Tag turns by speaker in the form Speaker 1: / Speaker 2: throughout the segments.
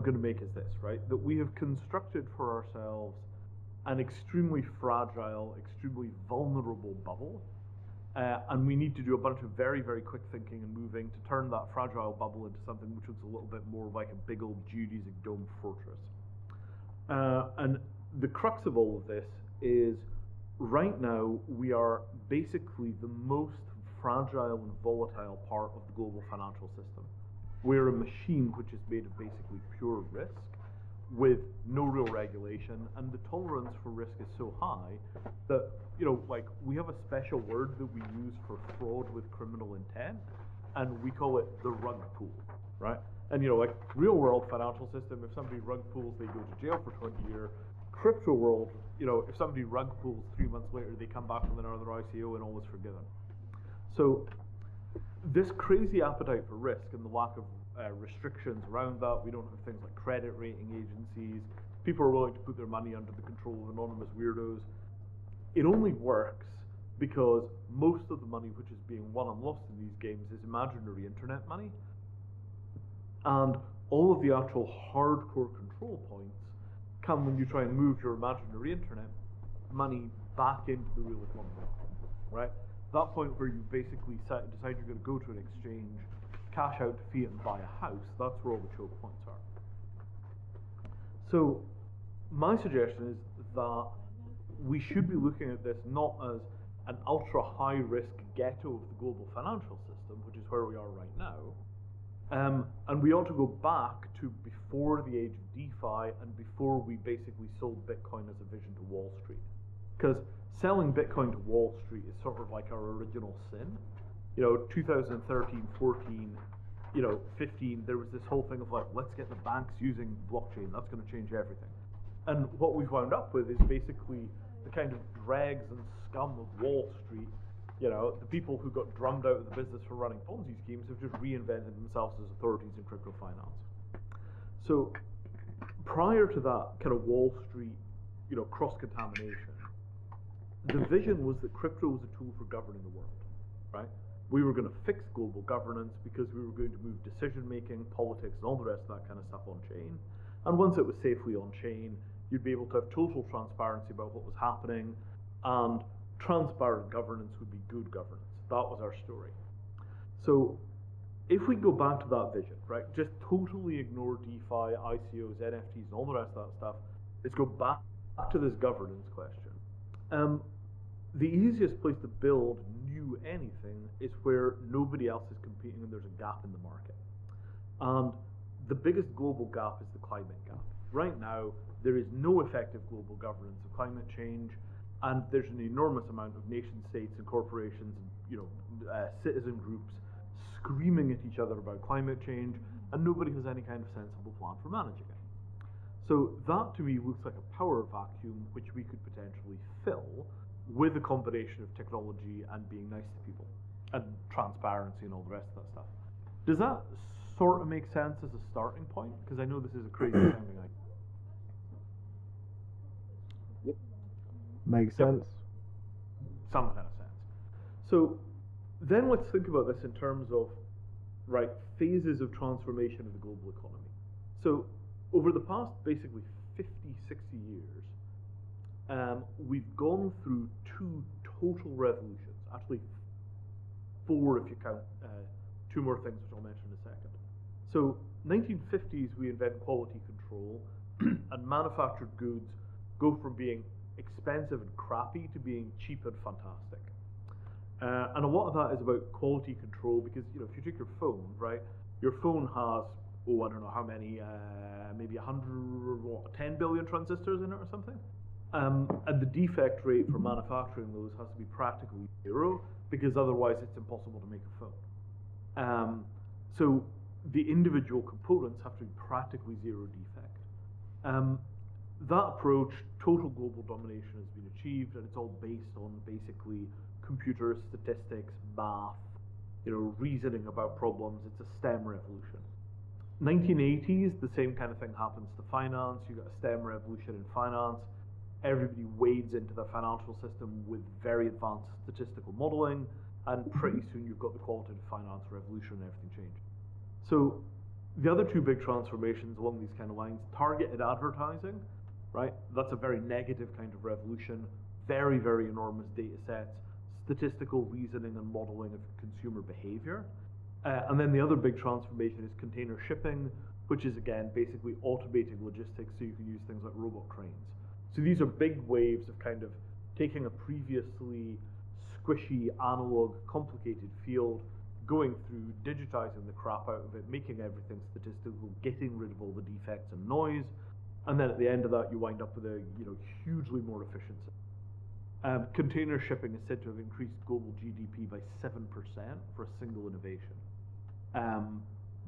Speaker 1: going to make is this, right? That we have constructed for ourselves an extremely fragile, extremely vulnerable bubble, and we need to do a bunch of very, very quick thinking and moving to turn that fragile bubble into something which looks a little bit more like a big old geodesic dome fortress. And the crux of all of this is, right now, we are basically the most fragile and volatile part of the global financial system. We're a machine which is made of basically pure risk, with no real regulation, and the tolerance for risk is so high that, like, we have a special word that we use for fraud with criminal intent, and we call it the rug pull, right? And, like, real world financial system, if somebody rug pulls, they go to jail for 20 years. Crypto world, if somebody rug pulls 3 months later, they come back with another ICO and all is forgiven. So this crazy appetite for risk and the lack of restrictions around that, we don't have things like credit rating agencies, people are willing to put their money under the control of anonymous weirdos. It only works because most of the money which is being won and lost in these games is imaginary internet money, and all of the actual hardcore control points come when you try and move your imaginary internet money back into the real economy, right? That point where you basically decide you're going to go to an exchange, cash out to fiat and buy a house, that's where all the choke points are. So my suggestion is that we should be looking at this not as an ultra high risk ghetto of the global financial system, which is where we are right now, and we ought to go back to before the age of DeFi and before we basically sold Bitcoin as a vision to Wall Street. Because selling Bitcoin to Wall Street is sort of like our original sin. 2013, 14, 15, there was this whole thing of like, let's get the banks using blockchain, that's going to change everything. And what we've wound up with is basically the kind of dregs and scum of Wall Street. The people who got drummed out of the business for running Ponzi schemes have just reinvented themselves as authorities in crypto finance. So prior to that kind of Wall Street, cross-contamination, the vision was that crypto was a tool for governing the world, right? We were going to fix global governance because we were going to move decision-making, politics, and all the rest of that kind of stuff on chain. And once it was safely on chain, you'd be able to have total transparency about what was happening, and transparent governance would be good governance. That was our story. So if we go back to that vision, right, just totally ignore DeFi, ICOs, NFTs, and all the rest of that stuff, let's go back to this governance question. The easiest place to build new anything is where nobody else is competing and there's a gap in the market. And the biggest global gap is the climate gap. Right now, there is no effective global governance of climate change, and there's an enormous amount of nation states and corporations and citizen groups screaming at each other about climate change, and nobody has any kind of sensible plan for managing it. So that to me looks like a power vacuum which we could potentially fill with a combination of technology and being nice to people and transparency and all the rest of that stuff. Does that sort of make sense as a starting point? Because I know this is a crazy sounding idea.
Speaker 2: Yep. Makes sense.
Speaker 1: Some kind of sense. So then let's think about this in terms of, right, phases of transformation of the global economy. So over the past basically 50, 60 years, we've gone through 2 total revolutions, actually 4 if you count 2 more things which I'll mention in a second. So 1950s we invent quality control and manufactured goods go from being expensive and crappy to being cheap and fantastic. And a lot of that is about quality control because, if you take your phone, right, your phone has, I don't know how many, maybe 10 billion transistors in it or something. And the defect rate for manufacturing those has to be practically 0 because otherwise it's impossible to make a phone. So the individual components have to be practically 0 defect. That approach, total global domination, has been achieved, and it's all based on basically computer statistics, math, reasoning about problems. It's a STEM revolution. 1980s, the same kind of thing happens to finance. You got a STEM revolution in finance. Everybody wades into the financial system with very advanced statistical modeling, and pretty soon you've got the quantitative finance revolution and everything changed. So The other two big transformations along these kind of lines, targeted advertising, right? That's a very negative kind of revolution, very, very enormous data sets, statistical reasoning and modeling of consumer behavior. And then the other big transformation is container shipping, which is again basically automating logistics so you can use things like robot cranes. So these are big waves of kind of taking a previously squishy, analog, complicated field, going through, digitizing the crap out of it, making everything statistical, getting rid of all the defects and noise, and then at the end of that you wind up with a hugely more efficient system. Container shipping is said to have increased global GDP by 7% for a single innovation,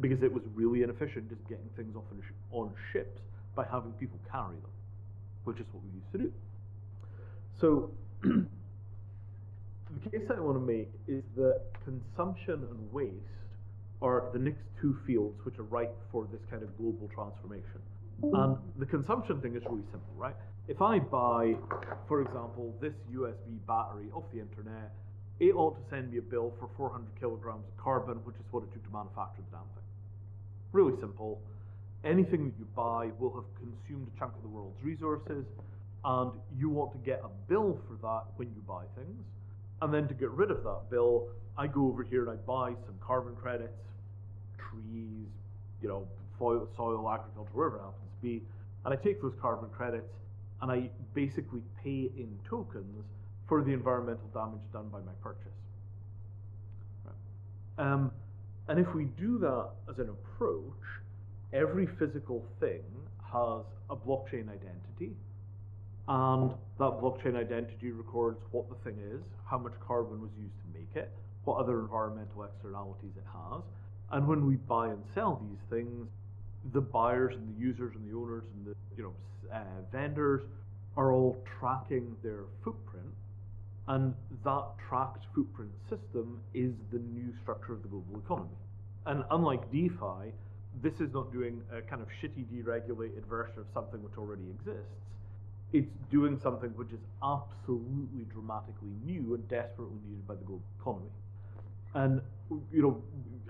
Speaker 1: because it was really inefficient just getting things off on ships by having people carry them, which is what we used to do. So the case I want to make is that consumption and waste are the next two fields which are ripe for this kind of global transformation. And the consumption thing is really simple, right? If I buy, for example, this USB battery off the internet, it ought to send me a bill for 400 kilograms of carbon, which is what it took to manufacture the damn thing. Really simple. Anything that you buy will have consumed a chunk of the world's resources, and you want to get a bill for that when you buy things. And then to get rid of that bill, I go over here and I buy some carbon credits, trees, soil, agriculture, wherever it happens to be, and I take those carbon credits and I basically pay in tokens for the environmental damage done by my purchase. Right. And if we do that as an approach, every physical thing has a blockchain identity, and that blockchain identity records what the thing is, how much carbon was used to make it, what other environmental externalities it has, and when we buy and sell these things, the buyers and the users and the owners and the vendors are all tracking their footprint, and that tracked footprint system is the new structure of the global economy. And unlike DeFi, this is not doing a kind of shitty deregulated version of something which already exists. It's doing something which is absolutely dramatically new and desperately needed by the global economy. And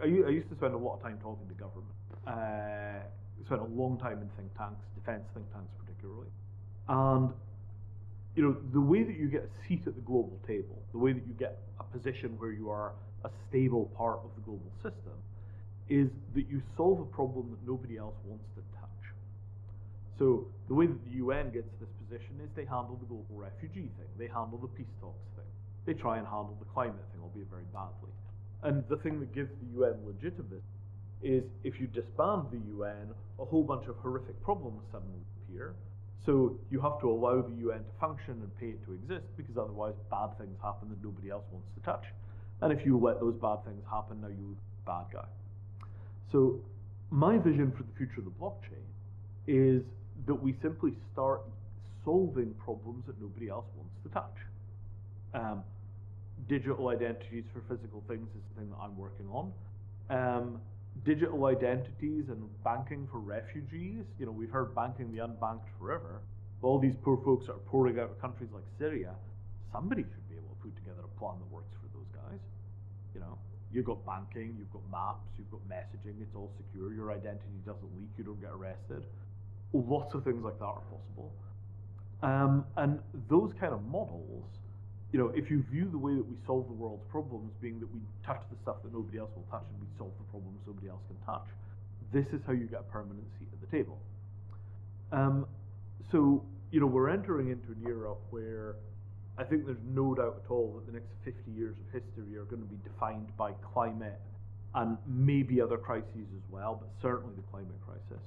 Speaker 1: I used to spend a lot of time talking to government. I spent a long time in think tanks, defense think tanks particularly. And the way that you get a seat at the global table, the way that you get a position where you are a stable part of the global system, is that you solve a problem that nobody else wants to touch. So the way that the UN gets this position is they handle the global refugee thing, they handle the peace talks thing, they try and handle the climate thing, albeit very badly. And the thing that gives the UN legitimacy is if you disband the UN, a whole bunch of horrific problems suddenly appear. So you have to allow the UN to function and pay it to exist, because otherwise bad things happen that nobody else wants to touch. And if you let those bad things happen, now you're a bad guy. So my vision for the future of the blockchain is that we simply start solving problems that nobody else wants to touch. Digital identities for physical things is the thing that I'm working on. Digital identities and banking for refugees. We've heard banking the unbanked forever. All these poor folks that are pouring out of countries like Syria. Somebody should be able to put together a plan that works for those guys. You've got banking, you've got maps, you've got messaging, it's all secure, your identity doesn't leak, you don't get arrested. Lots of things like that are possible. And those kind of models, if you view the way that we solve the world's problems being that we touch the stuff that nobody else will touch and we solve the problems nobody else can touch, this is how you get a permanent seat at the table. So we're entering into an era where I think there's no doubt at all that the next 50 years of history are going to be defined by climate and maybe other crises as well, but certainly the climate crisis.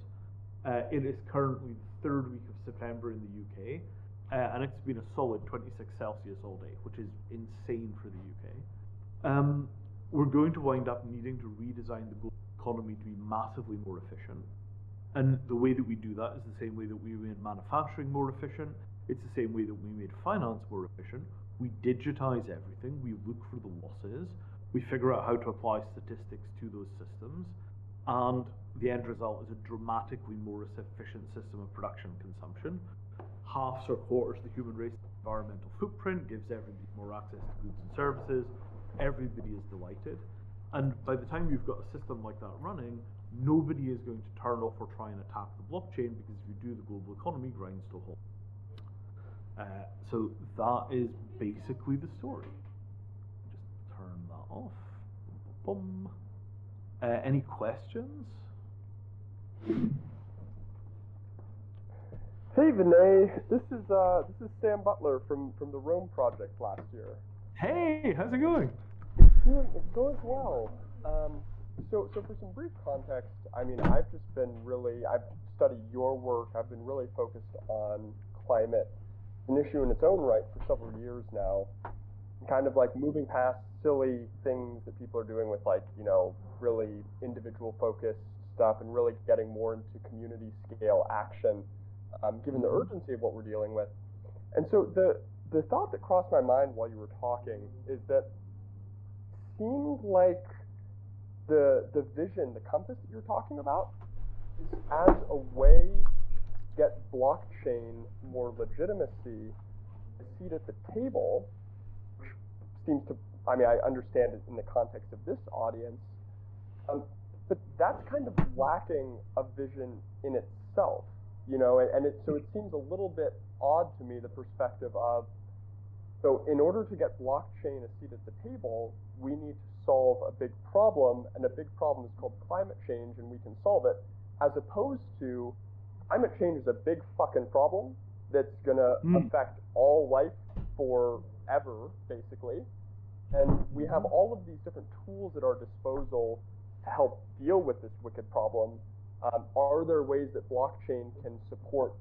Speaker 1: It is currently the third week of September in the UK, and it's been a solid 26 Celsius all day, which is insane for the UK. We're going to wind up needing to redesign the global economy to be massively more efficient. And the way that we do that is the same way that we made manufacturing more efficient. It's the same way that we made finance more efficient. We digitize everything, we look for the losses, we figure out how to apply statistics to those systems, and the end result is a dramatically more efficient system of production and consumption. Halves or quarters the human race's environmental footprint, gives everybody more access to goods and services, everybody is delighted. And by the time you've got a system like that running, nobody is going to turn off or try and attack the blockchain, because if you do, the global economy grinds to a halt. So that is basically the story. Just turn that off. Boom. Any questions?
Speaker 3: Hey Vinay, this is Sam Butler from the Rome project last year.
Speaker 1: Hey, how's it going?
Speaker 3: It's going well. So for some brief context, I mean, I've studied your work. I've been really focused on climate, an issue in its own right for several years now. Kind of like moving past silly things that people are doing with, like, you know, really individual focused stuff and really getting more into community scale action, given the urgency of what we're dealing with. And so the thought that crossed my mind while you were talking is that it seemed like the vision, the compass that you're talking about, is as a way to get blockchain more legitimacy, a seat at the table, which seems to, I mean, I understand it in the context of this audience, but that's kind of lacking a vision in itself, you know, so it seems a little bit odd to me, the perspective of, so in order to get blockchain a seat at the table, we need to solve a big problem, and a big problem is called climate change, and we can solve it, as opposed to climate change is a big fucking problem that's gonna affect all life forever, basically. And we have all of these different tools at our disposal to help deal with this wicked problem. Are there ways that blockchain can support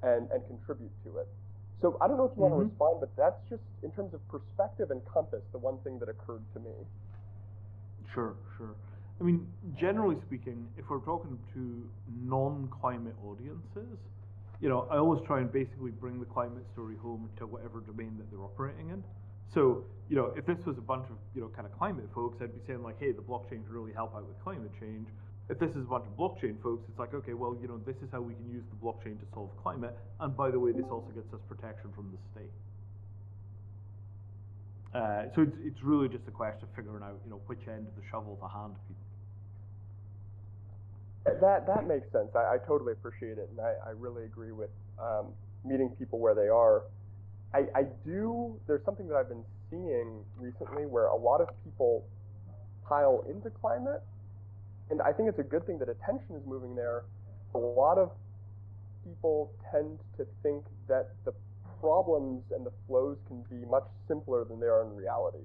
Speaker 3: and contribute to it? So I don't know if you want to respond, but that's just, in terms of perspective and compass, the one thing that occurred to me.
Speaker 1: Sure. I mean, generally speaking, if we're talking to non-climate audiences, you know, I always try and basically bring the climate story home to whatever domain that they're operating in. So, you know, if this was a bunch of, you know, kind of climate folks, I'd be saying like, hey, the blockchain can really help out with climate change. If this is a bunch of blockchain folks, it's like, okay, well, you know, this is how we can use the blockchain to solve climate. And by the way, this also gets us protection from the state. So it's really just a question of figuring out, you know, which end of the shovel to hand people.
Speaker 3: That makes sense. I totally appreciate it, and I really agree with meeting people where they are. There's something that I've been seeing recently where a lot of people pile into climate, and I think it's a good thing that attention is moving there. A lot of people tend to think that the problems and the flows can be much simpler than they are in reality.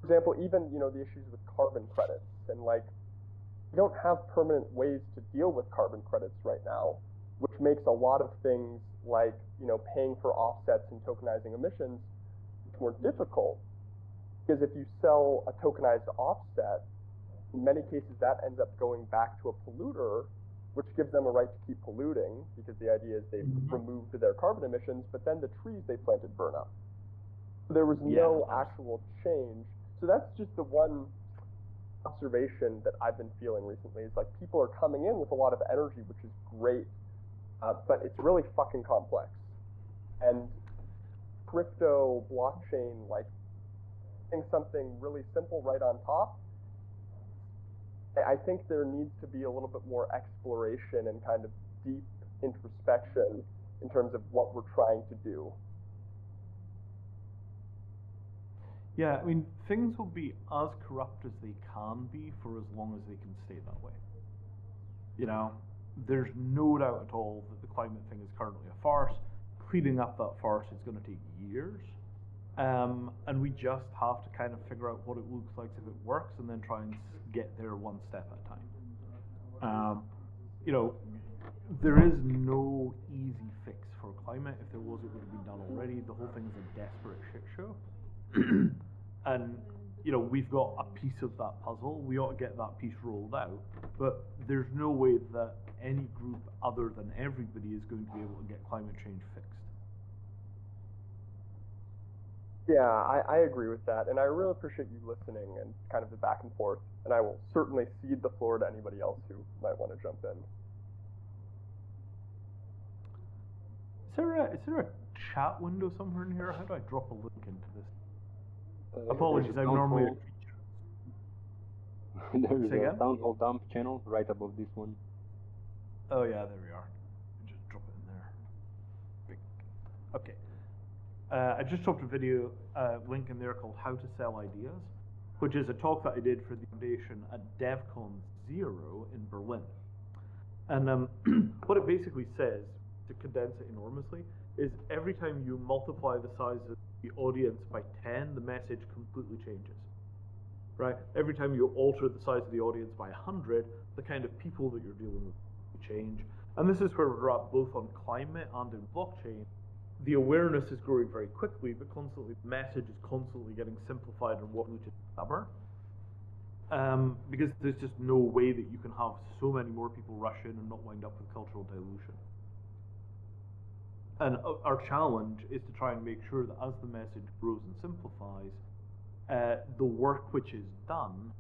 Speaker 3: For example, even, you know, the issues with carbon credits, and like, we don't have permanent ways to deal with carbon credits right now, which makes a lot of things like, you know, paying for offsets and tokenizing emissions much more difficult. Because if you sell a tokenized offset, in many cases that ends up going back to a polluter, which gives them a right to keep polluting, because the idea is they've removed their carbon emissions, but then the trees they planted burn up. So there was no actual change. So that's just the one observation that I've been feeling recently, is like people are coming in with a lot of energy, which is great, but it's really fucking complex. And crypto, blockchain, like something really simple right on top, I think there needs to be a little bit more exploration and kind of deep introspection in terms of what we're trying to do.
Speaker 1: Yeah, I mean, things will be as corrupt as they can be for as long as they can stay that way. You know, there's no doubt at all that the climate thing is currently a farce. Cleaning up that farce is going to take years. And we just have to kind of figure out what it looks like if it works, and then try and get there one step at a time. You know, there is no easy fix for climate. If there was, it would have been done already. The whole thing is a desperate shit show. And, you know, we've got a piece of that puzzle. We ought to get that piece rolled out. But there's no way that any group other than everybody is going to be able to get climate change fixed.
Speaker 3: Yeah, I agree with that, and I really appreciate you listening and kind of the back and forth, and I will certainly cede the floor to anybody else who might want to jump in.
Speaker 1: Is there a chat window somewhere in here? How do I drop a link into this? Apologies, I'm normally a
Speaker 2: There's
Speaker 1: Say
Speaker 2: a
Speaker 1: again?
Speaker 2: town hall dump
Speaker 4: channel right above this one.
Speaker 1: Oh yeah, there we are. Just drop it in there. Big. Okay. I just dropped a video link in there called How to Sell Ideas, which is a talk that I did for the foundation at DevCon 0 in Berlin. And what it basically says, to condense it enormously, is every time you multiply the size of the audience by 10, the message completely changes. Right? Every time you alter the size of the audience by 100, the kind of people that you're dealing with change. And this is where we're at both on climate and in blockchain. The awareness is growing very quickly, but constantly the message is constantly getting simplified and what we should cover. Because there's just no way that you can have so many more people rush in and not wind up with cultural dilution. And our challenge is to try and make sure that as the message grows and simplifies, the work which is done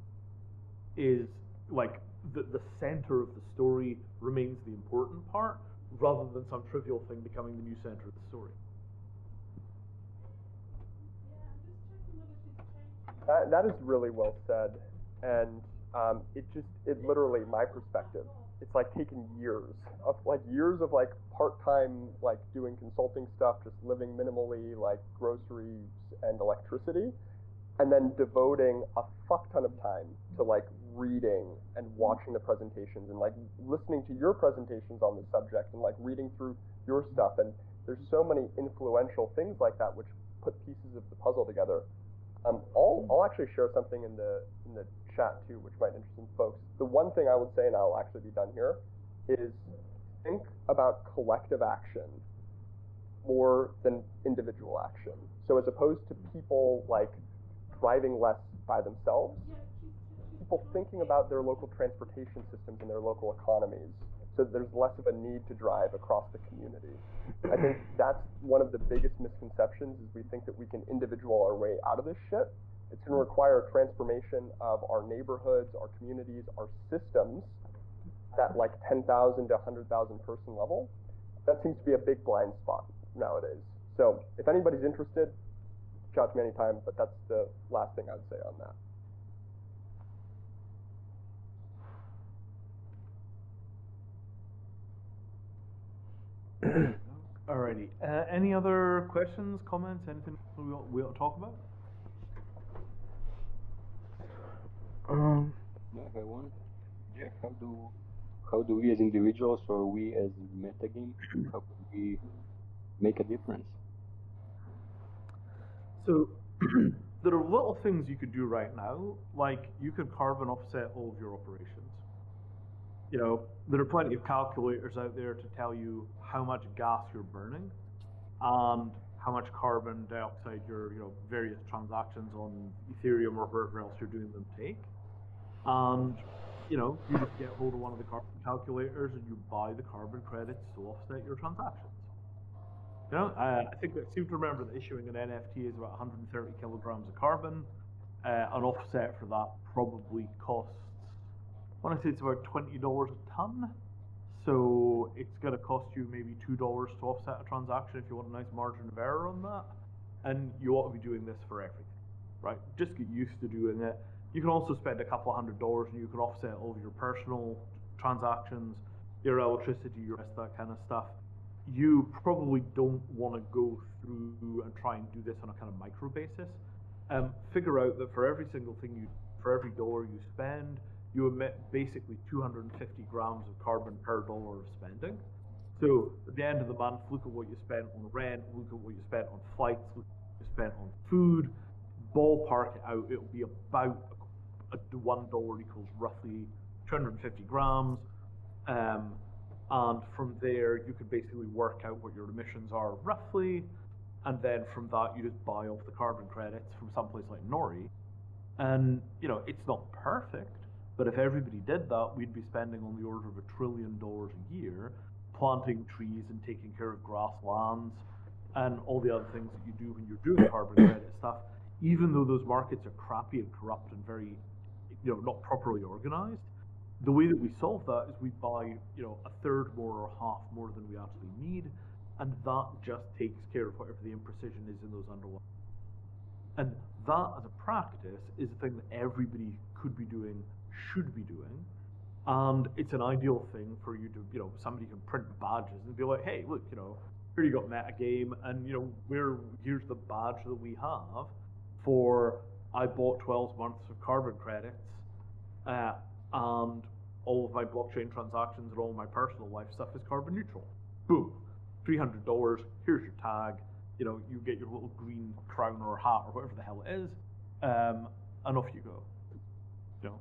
Speaker 1: is like the center of the story remains the important part, rather than some trivial thing becoming the new center of the story.
Speaker 3: That is really well said, and it literally, my perspective, it's like taking years of like part-time, like doing consulting stuff, just living minimally, like groceries and electricity, and then devoting a fuck ton of time to like reading and watching the presentations and like listening to your presentations on the subject and like reading through your stuff. And there's so many influential things like that which put pieces of the puzzle together. I'll actually share something in the chat too, which might interest some folks. The one thing I would say, and I'll actually be done here, is think about collective action more than individual action. So as opposed to people like driving less by themselves, people thinking about their local transportation systems and their local economies, so that there's less of a need to drive across the community. I think that's one of the biggest misconceptions, is we think that we can individual our way out of this shit. It's going to require a transformation of our neighborhoods, our communities, our systems, at like 10,000 to 100,000 person level. That seems to be a big blind spot nowadays. So if anybody's interested, reach out to me anytime, but that's the last thing I'd say on that.
Speaker 1: Alrighty. Any other questions, comments, anything we ought to talk about?
Speaker 4: Yeah, I have one. Jeff, how do we as individuals, or we as MetaGame, how can we make a difference?
Speaker 1: So there are little things you could do right now, like you could carbon offset all of your operations. You know, there are plenty of calculators out there to tell you how much gas you're burning and how much carbon dioxide your, various transactions on Ethereum or wherever else you're doing them take. And, you just get hold of one of the carbon calculators and you buy the carbon credits to offset your transactions. I think I seem to remember that issuing an NFT is about 130 kilograms of carbon. An offset for that probably costs, I want to say it's about $20 a ton. So it's going to cost you maybe $2 to offset a transaction if you want a nice margin of error on that. And you ought to be doing this for everything, right? Just get used to doing it. You can also spend a couple $100 and you can offset all of your personal transactions, your electricity, your rest, that kind of stuff. You probably don't want to go through and try and do this on a kind of micro basis. Figure out that for every single thing for every dollar you spend, you emit basically 250 grams of carbon per dollar of spending. So at the end of the month, look at what you spent on rent, look at what you spent on flights, look at what you spent on food, ballpark it out, it'll be about $1 equals roughly 250 grams. And from there, you could basically work out what your emissions are roughly, and then from that, you just buy off the carbon credits from someplace like Nori. And, it's not perfect, but if everybody did that, we'd be spending on the order of $1 trillion a year, planting trees and taking care of grasslands, and all the other things that you do when you're doing carbon credit stuff, even though those markets are crappy and corrupt and very, not properly organized. The way that we solve that is we buy, a third more or half more than we actually need, and that just takes care of whatever the imprecision is in those underlying. And that, as a practice, is a thing that everybody could be doing, should be doing, And it's an ideal thing for you to, somebody can print badges and be like, hey, look, here you got MetaGame, and here's the badge that we have for I bought 12 months of carbon credits, and all of my blockchain transactions and all of my personal life stuff is carbon neutral. Boom, $300. Here's your tag. You get your little green crown or hat or whatever the hell it is, and off you go.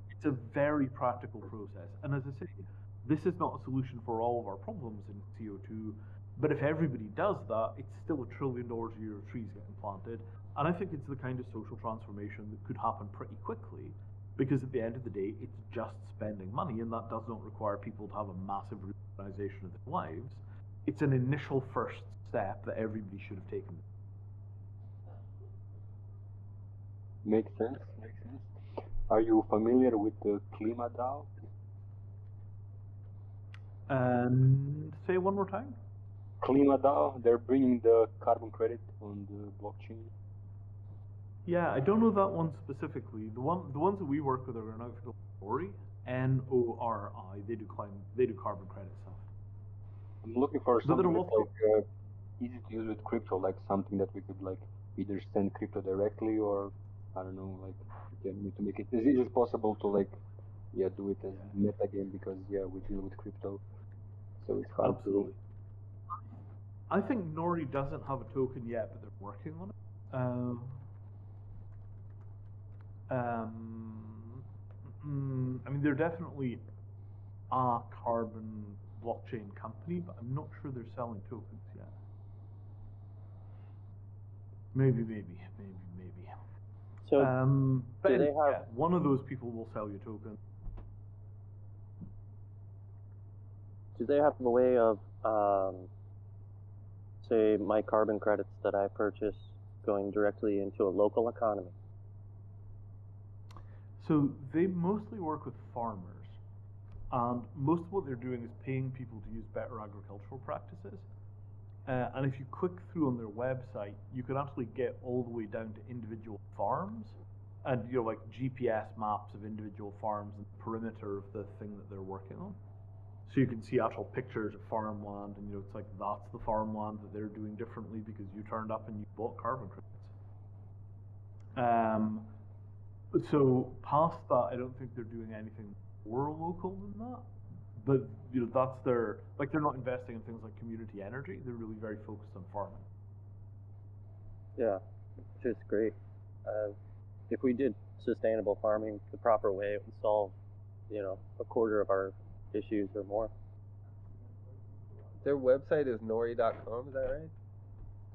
Speaker 1: It's a very practical process. And as I say, this is not a solution for all of our problems in CO2, but if everybody does that, it's still $1 trillion a year of trees getting planted. And I think it's the kind of social transformation that could happen pretty quickly, because at the end of the day, it's just spending money, and that does not require people to have a massive reorganization of their lives. It's an initial first step that everybody should have taken.
Speaker 4: Makes sense. Are you familiar with the KlimaDAO?
Speaker 1: Say one more time.
Speaker 4: KlimaDAO, they're bringing the carbon credit on the blockchain.
Speaker 1: Yeah, I don't know that one specifically. The ones that we work with are an outfit called Nori, Nori. They do carbon credit stuff.
Speaker 4: I'm looking for something that's like easy to use with crypto, like something that we could like either send crypto directly, or I don't know, like to make it as easy as possible to like do it as MetaGame, because we deal with crypto, so it's hard.
Speaker 1: Absolutely. I think Nori doesn't have a token yet, but they're working on it. I mean, they're definitely a carbon blockchain company, but I'm not sure they're selling tokens yet. Maybe.
Speaker 5: So,
Speaker 1: but
Speaker 5: do they have
Speaker 1: one of those people will sell you tokens.
Speaker 5: Do they have a way of, say, my carbon credits that I purchase going directly into a local economy?
Speaker 1: So they mostly work with farmers, and most of what they're doing is paying people to use better agricultural practices. And if you click through on their website, you can actually get all the way down to individual farms, and like GPS maps of individual farms and the perimeter of the thing that they're working on. So you can see actual pictures of farmland, and it's like that's the farmland that they're doing differently because you turned up and you bought carbon credits. So past that, I don't think they're doing anything more local than that. But that's they're not investing in things like community energy. They're really very focused on farming.
Speaker 5: Yeah, which is great. If we did sustainable farming the proper way, it would solve, a quarter of our issues or more.
Speaker 3: Their website is nori.com, is that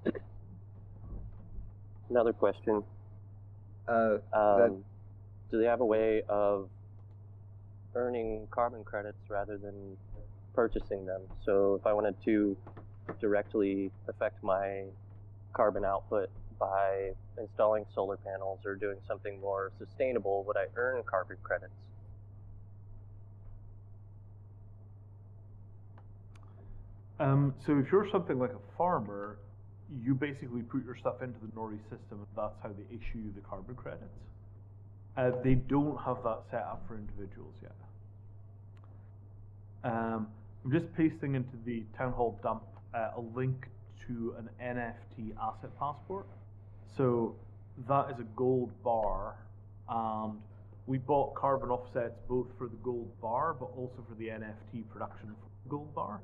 Speaker 3: right?
Speaker 5: Another question. Do they have a way of earning carbon credits rather than purchasing them? So if I wanted to directly affect my carbon output by installing solar panels or doing something more sustainable, would I earn carbon credits?
Speaker 1: So if you're something like a farmer, you basically put your stuff into the Nori system, and that's how they issue you the carbon credits. They don't have that set up for individuals yet. I'm just pasting into the Town Hall dump a link to an NFT asset passport. So that is a gold bar, and we bought carbon offsets both for the gold bar, but also for the NFT production for the gold bar.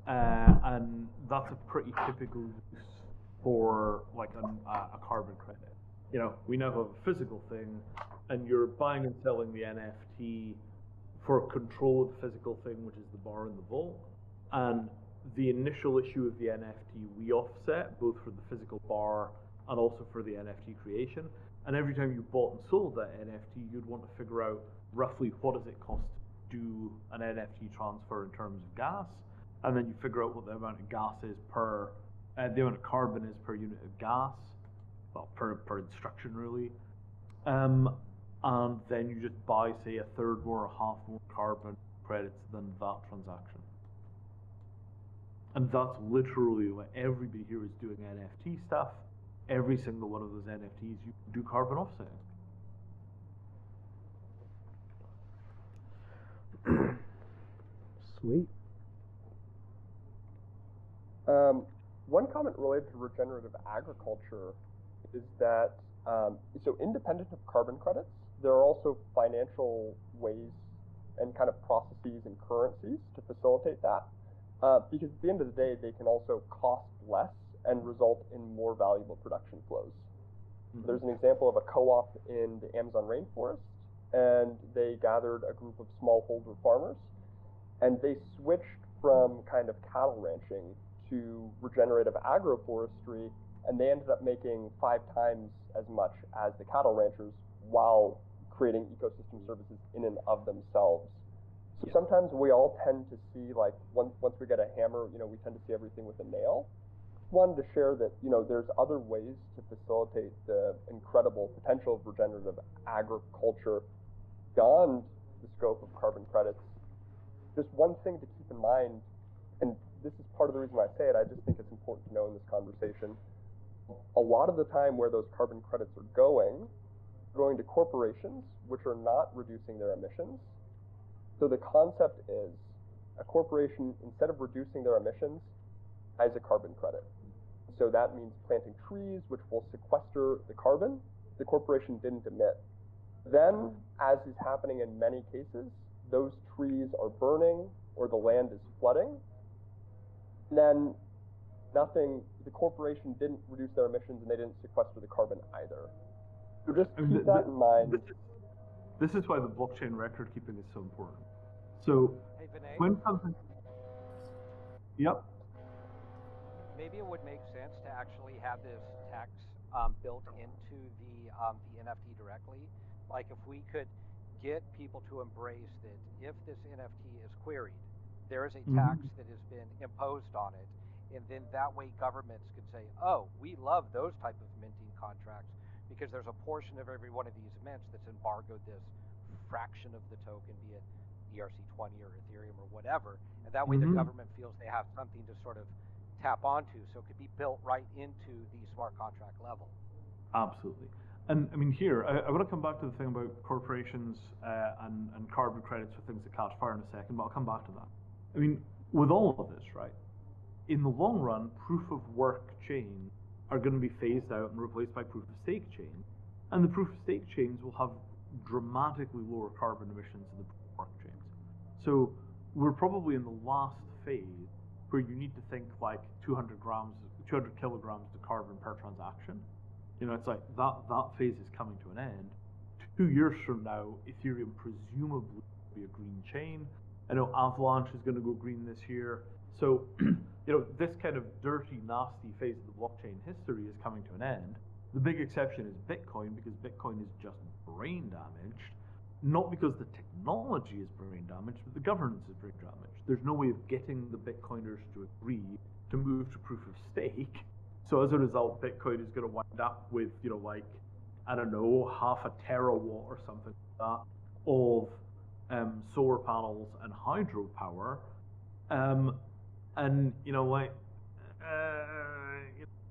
Speaker 1: And that's a pretty typical use for like a carbon credit. We now have a physical thing, and you're buying and selling the NFT for control of the physical thing, which is the bar in the vault. And the initial issue of the NFT we offset both for the physical bar and also for the NFT creation. And every time you bought and sold that NFT, you'd want to figure out roughly what does it cost to do an NFT transfer in terms of gas, and then you figure out what the amount of gas is per, the amount of carbon is per unit of gas, well, per instruction really. And then you just buy, say, a third more or half more carbon credits than that transaction. And that's literally what everybody here is doing NFT stuff. Every single one of those NFTs, you do carbon offsetting.
Speaker 2: Sweet.
Speaker 3: One comment related to regenerative agriculture is that, so independent of carbon credits, there are also financial ways and kind of processes and currencies to facilitate that. Because at the end of the day, they can also cost less and result in more valuable production flows. There's an example of a co-op in the Amazon rainforest, and they gathered a group of smallholder farmers, and they switched from kind of cattle ranching to regenerative agroforestry, and they ended up making 5 times as much as the cattle ranchers while creating ecosystem services in and of themselves. So sometimes we all tend to see, like, once we get a hammer, we tend to see everything with a nail. Wanted to share that, there's other ways to facilitate the incredible potential of regenerative agriculture beyond the scope of carbon credits. Just one thing to keep in mind, and this is part of the reason why I say it, I just think it's important to know in this conversation. A lot of the time where those carbon credits are going to corporations which are not reducing their emissions. So the concept is a corporation, instead of reducing their emissions, buys a carbon credit. So that means planting trees which will sequester the carbon the corporation didn't emit. Then, as is happening in many cases, those trees are burning or the land is flooding. Then the corporation didn't reduce their emissions and they didn't sequester the carbon either. So just keep that in mind.
Speaker 1: This is why the blockchain record keeping is so important. So
Speaker 6: hey, Vinay,
Speaker 1: when something, yep.
Speaker 6: Maybe it would make sense to actually have this tax built into the NFT directly. Like if we could get people to embrace that if this NFT is queried, there is a tax that has been imposed on it, and then that way governments could say, oh, we love those type of minting contracts because there's a portion of every one of these mints that's embargoed this fraction of the token, be it ERC20 or Ethereum or whatever, and that way the government feels they have something to sort of tap onto, so it could be built right into the smart contract level.
Speaker 1: Absolutely. And I mean, here, I want to come back to the thing about corporations and carbon credits for things that catch fire in a second, but I'll come back to that. I mean, with all of this, right, in the long run, proof of work chains are going to be phased out and replaced by proof of stake chains, and the proof of stake chains will have dramatically lower carbon emissions than the proof of work chains. So we're probably in the last phase where you need to think like 200 kilograms of carbon per transaction. It's like that phase is coming to an end. 2 years from now, Ethereum presumably will be a green chain. I know Avalanche is going to go green this year. So, this kind of dirty, nasty phase of the blockchain history is coming to an end. The big exception is Bitcoin, because Bitcoin is just brain damaged. Not because the technology is brain damaged, but the governance is brain damaged. There's no way of getting the Bitcoiners to agree to move to proof of stake. So as a result, Bitcoin is going to wind up with, I don't know, half a terawatt or something like that of solar panels and hydropower. And,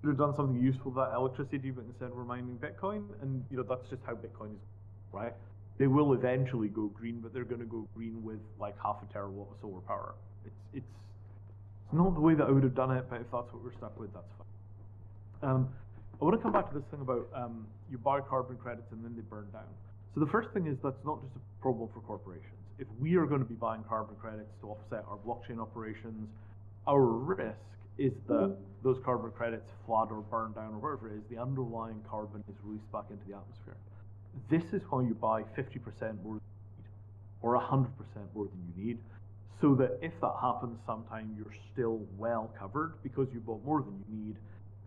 Speaker 1: could have done something useful with that electricity, but instead we're mining Bitcoin. And, that's just how Bitcoin is, right? They will eventually go green, but they're going to go green with like half a terawatt of solar power. It's not the way that I would have done it, but if that's what we're stuck with, that's fine. I want to come back to this thing about you buy carbon credits and then they burn down. So the first thing is that's not just a problem for corporations. If we are going to be buying carbon credits to offset our blockchain operations, our risk is that those carbon credits flood or burn down or whatever it is, the underlying carbon is released back into the atmosphere. This is why you buy 50% more than you need, or 100% more than you need, so that if that happens sometime, you're still well covered because you bought more than you need.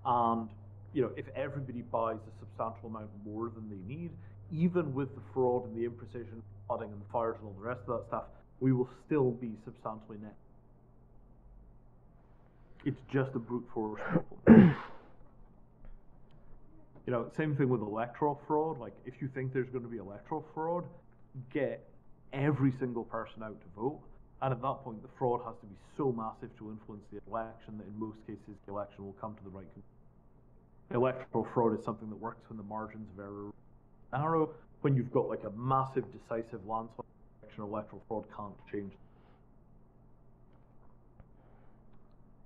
Speaker 1: And if everybody buys a substantial amount more than they need, even with the fraud and the imprecision, flooding and the fires and all the rest of that stuff, we will still be substantially net. It's just a brute force problem. Same thing with electoral fraud. Like, if you think there's going to be electoral fraud, get every single person out to vote. And at that point, the fraud has to be so massive to influence the election that in most cases, the election will come to the right conclusion. Electoral fraud is something that works when the margins are very narrow, when you've got like a massive decisive landslide direction. Electoral fraud can't change.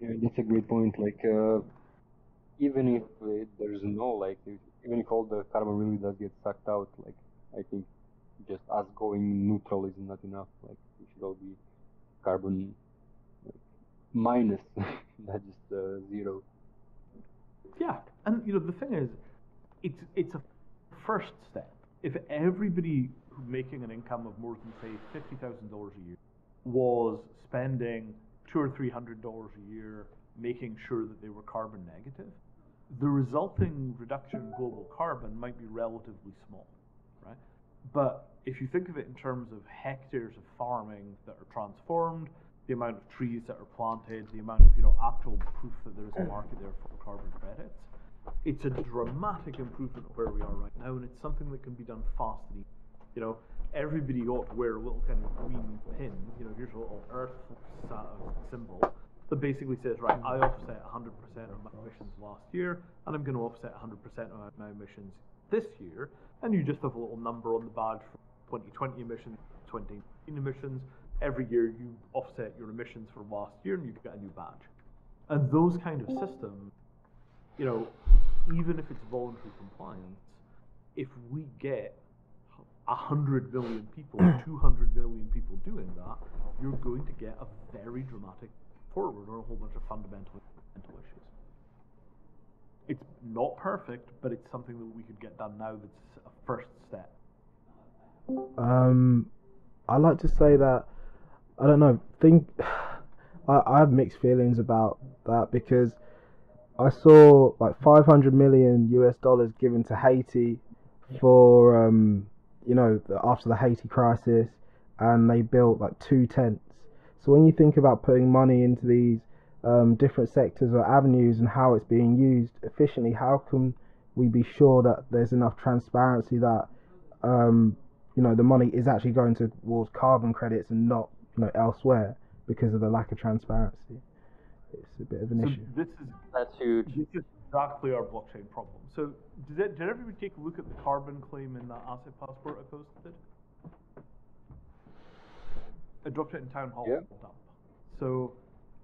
Speaker 4: Yeah, that's a great point. Like, even if there's no, like, even if all the carbon really does get sucked out, like, I think just us going neutral is not enough. Like, we should all be carbon minus, not just zero.
Speaker 1: Yeah, and the thing is, it's a first step. If everybody making an income of more than say $50,000 a year was spending $200 or $300 a year making sure that they were carbon negative, the resulting reduction in global carbon might be relatively small, right? But if you think of it in terms of hectares of farming that are transformed, the amount of trees that are planted, the amount of actual proof that there is a market there for carbon credits, it's a dramatic improvement of where we are right now, and it's something that can be done fast and easy. Everybody ought to wear a little kind of green pin. Here's a little Earth symbol that basically says, right, I offset 100% of my emissions last year, and I'm going to offset 100% of my emissions this year. And you just have a little number on the badge for 2020 emissions, 2019 emissions. Every year you offset your emissions for last year, and you get a new badge. And those kind of systems, even if it's voluntary compliance, if we get 100 million people, 200 million people doing that, you're going to get a very dramatic forward on a whole bunch of fundamental issues. It's not perfect, but it's something that we could get done now that's a first step.
Speaker 2: I like to say that, I don't know, I have mixed feelings about that, because I saw like $500 million US given to Haiti for after the Haiti crisis, and they built like 2 tents. So when you think about putting money into these different sectors or avenues and how it's being used efficiently, how can we be sure that there's enough transparency that the money is actually going towards carbon credits and not elsewhere, because of the lack of transparency? It's a bit of an issue.
Speaker 5: That's huge.
Speaker 1: This is exactly our blockchain problem. So did everybody take a look at the carbon claim in that asset passport I posted? I dropped it in Town Hall.
Speaker 4: Yeah.
Speaker 1: Dump. So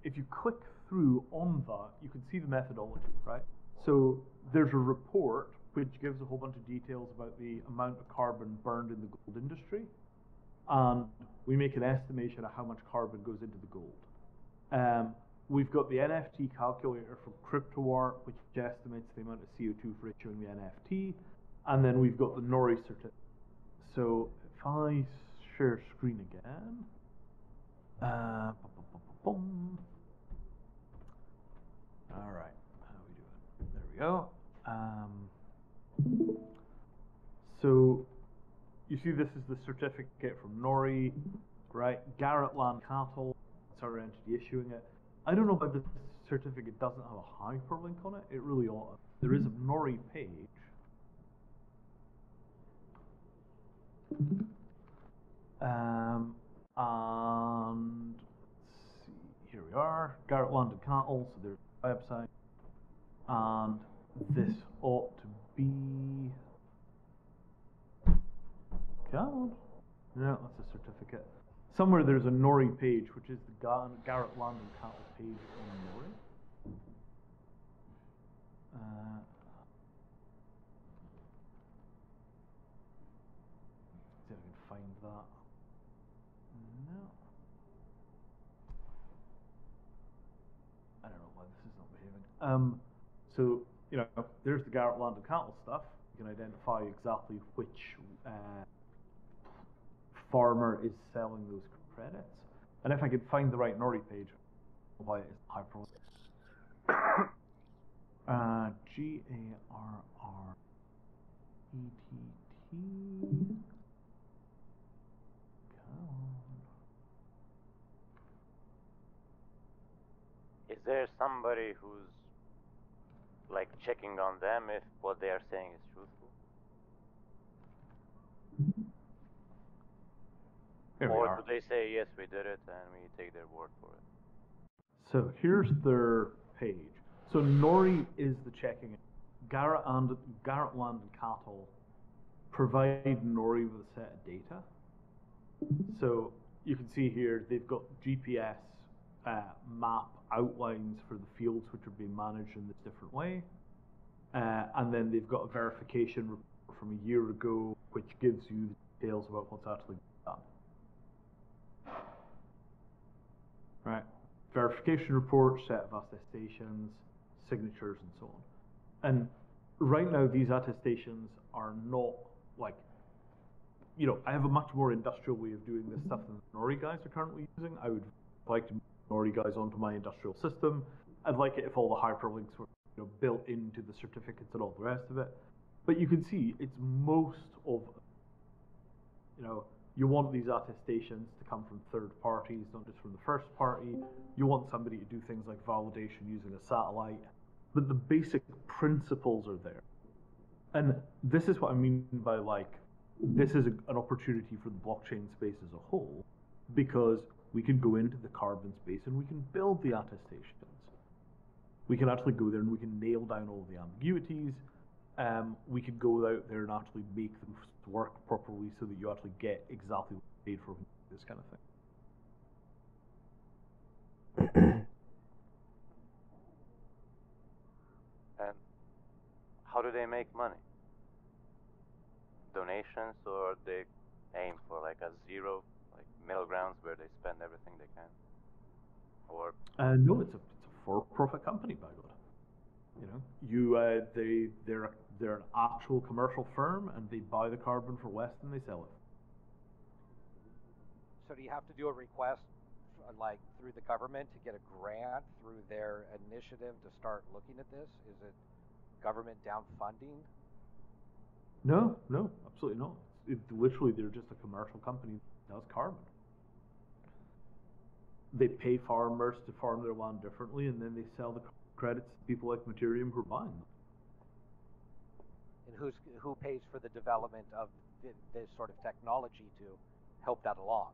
Speaker 1: if you click through on that, you can see the methodology, right? So there's a report which gives a whole bunch of details about the amount of carbon burned in the gold industry, and we make an estimation of how much carbon goes into the gold. We've got the NFT calculator from CryptoArt, which estimates the amount of CO2 for issuing the NFT, and then we've got the NORI certificate. So if I share screen again, all right, how are we doing? There we go. So you see, this is the certificate from NORI, right? Garrett Land Cattle, it's our entity issuing it. I don't know why this certificate doesn't have a hyperlink on it. It really ought to. There is a NORI page. And let's see, here we are, Garrett Land and Cattle, so there's a website. And this ought to be, God, no, that's a certificate. Somewhere there's a NORI page, which is the Garrett Land and Cattle page on NORI. See if I can find that. No. I don't know why this is not behaving. So, there's the Garrett Land and Cattle stuff. You can identify exactly which farmer is selling those credits. And if I could find the right NORI page, why it is hyperlink. GARRETT.
Speaker 7: Is there somebody who's like checking on them if what they are saying is truthful? Or do they say, yes, we did it, and we take their word for it?
Speaker 1: So here's their page. So NORI is the checking. Garrett Land and Cattle provide NORI with a set of data. So you can see here they've got GPS map outlines for the fields which are being managed in this different way. And then they've got a verification report from a year ago which gives you the details about what's actually done. Right? Verification report, set of attestations, signatures, and so on. And right now these attestations are not like, I have a much more industrial way of doing this stuff than the Nori guys are currently using. I would like to move Nori guys onto my industrial system. I'd like it if all the hyperlinks were built into the certificates and all the rest of it. But you can see it's most of, you want these attestations to come from third parties, not just from the first party. You want somebody to do things like validation using a satellite. But the basic principles are there. And this is what I mean by this is an opportunity for the blockchain space as a whole, because we can go into the carbon space and we can build the attestations. We can actually go there and we can nail down all the ambiguities. We can go out there and actually make them work properly so that you actually get exactly what you paid for this kind of thing.
Speaker 7: And how do they make money? Donations, or they aim for like a zero, like middle grounds where they spend everything they can? Or
Speaker 1: no, it's a for-profit company, by God. They're an actual commercial firm, and they buy the carbon for West and they sell it.
Speaker 6: So do you have to do a request, like through the government, to get a grant through their initiative to start looking at this? Is it government down funding?
Speaker 1: No, absolutely not. Literally, they're just a commercial company that does carbon. They pay farmers to farm their land differently, and then they sell the credits to people like Matteruem who are buying them.
Speaker 6: And who pays for the development of this sort of technology to help that along?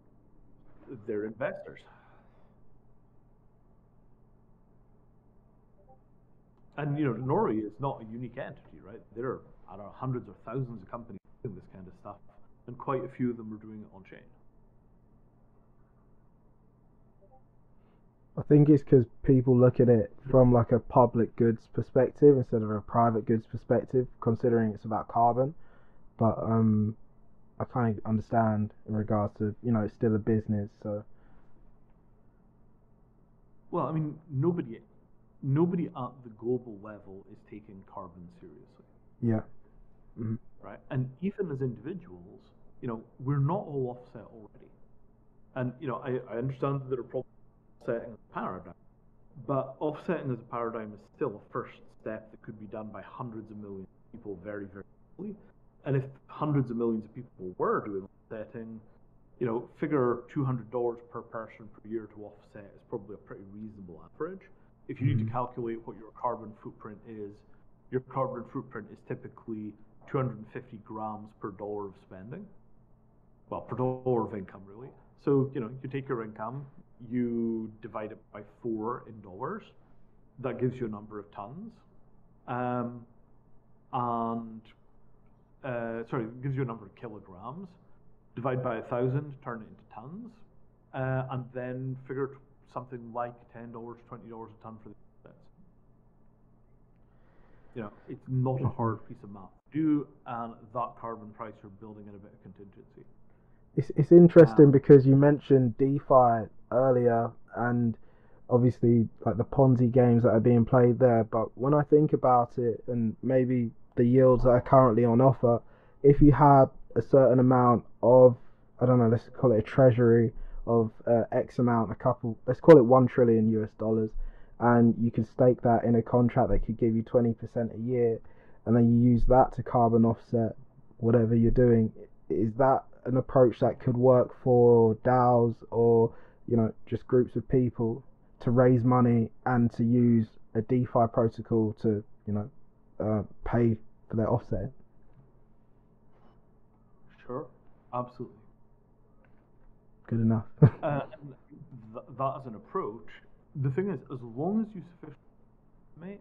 Speaker 1: They're investors. And Nori is not a unique entity, right? There are, hundreds or thousands of companies doing this kind of stuff, and quite a few of them are doing it on chain.
Speaker 2: I think it's because people look at it from like a public goods perspective instead of a private goods perspective, considering it's about carbon. But I kind of understand in regards to, it's still a business, so.
Speaker 1: Well, I mean, nobody at the global level is taking carbon seriously.
Speaker 2: Yeah. Mm-hmm.
Speaker 1: Right? And even as individuals, we're not all offset already. And, I understand that there are problems offsetting as a paradigm, but offsetting as a paradigm is still a first step that could be done by hundreds of millions of people very, very quickly. And if hundreds of millions of people were doing offsetting, figure $200 per person per year to offset is probably a pretty reasonable average. If you need to calculate what your carbon footprint is, your carbon footprint is typically 250 grams per dollar of spending. Well, per dollar of income, really. So, you take your income, you divide it by 4 in dollars. That gives you a number of tons. It gives you a number of kilograms. Divide by 1,000, turn it into tons. And then figure something like $10, $20 a ton for the assets. It's not a hard piece of math to do, and that carbon price you're building in a bit of contingency.
Speaker 2: It's interesting because you mentioned DeFi earlier, and obviously like the Ponzi games that are being played there. But when I think about it, and maybe the yields that are currently on offer, if you had a certain amount of, I don't know, let's call it a treasury of X amount, let's call it $1 trillion US, and you could stake that in a contract that could give you 20% a year, and then you use that to carbon offset whatever you're doing. Is that an approach that could work for DAOs or just groups of people to raise money and to use a DeFi protocol to pay for their offset?
Speaker 1: Sure, absolutely.
Speaker 2: Good enough.
Speaker 1: That as an approach, the thing is, as long as you sufficiently,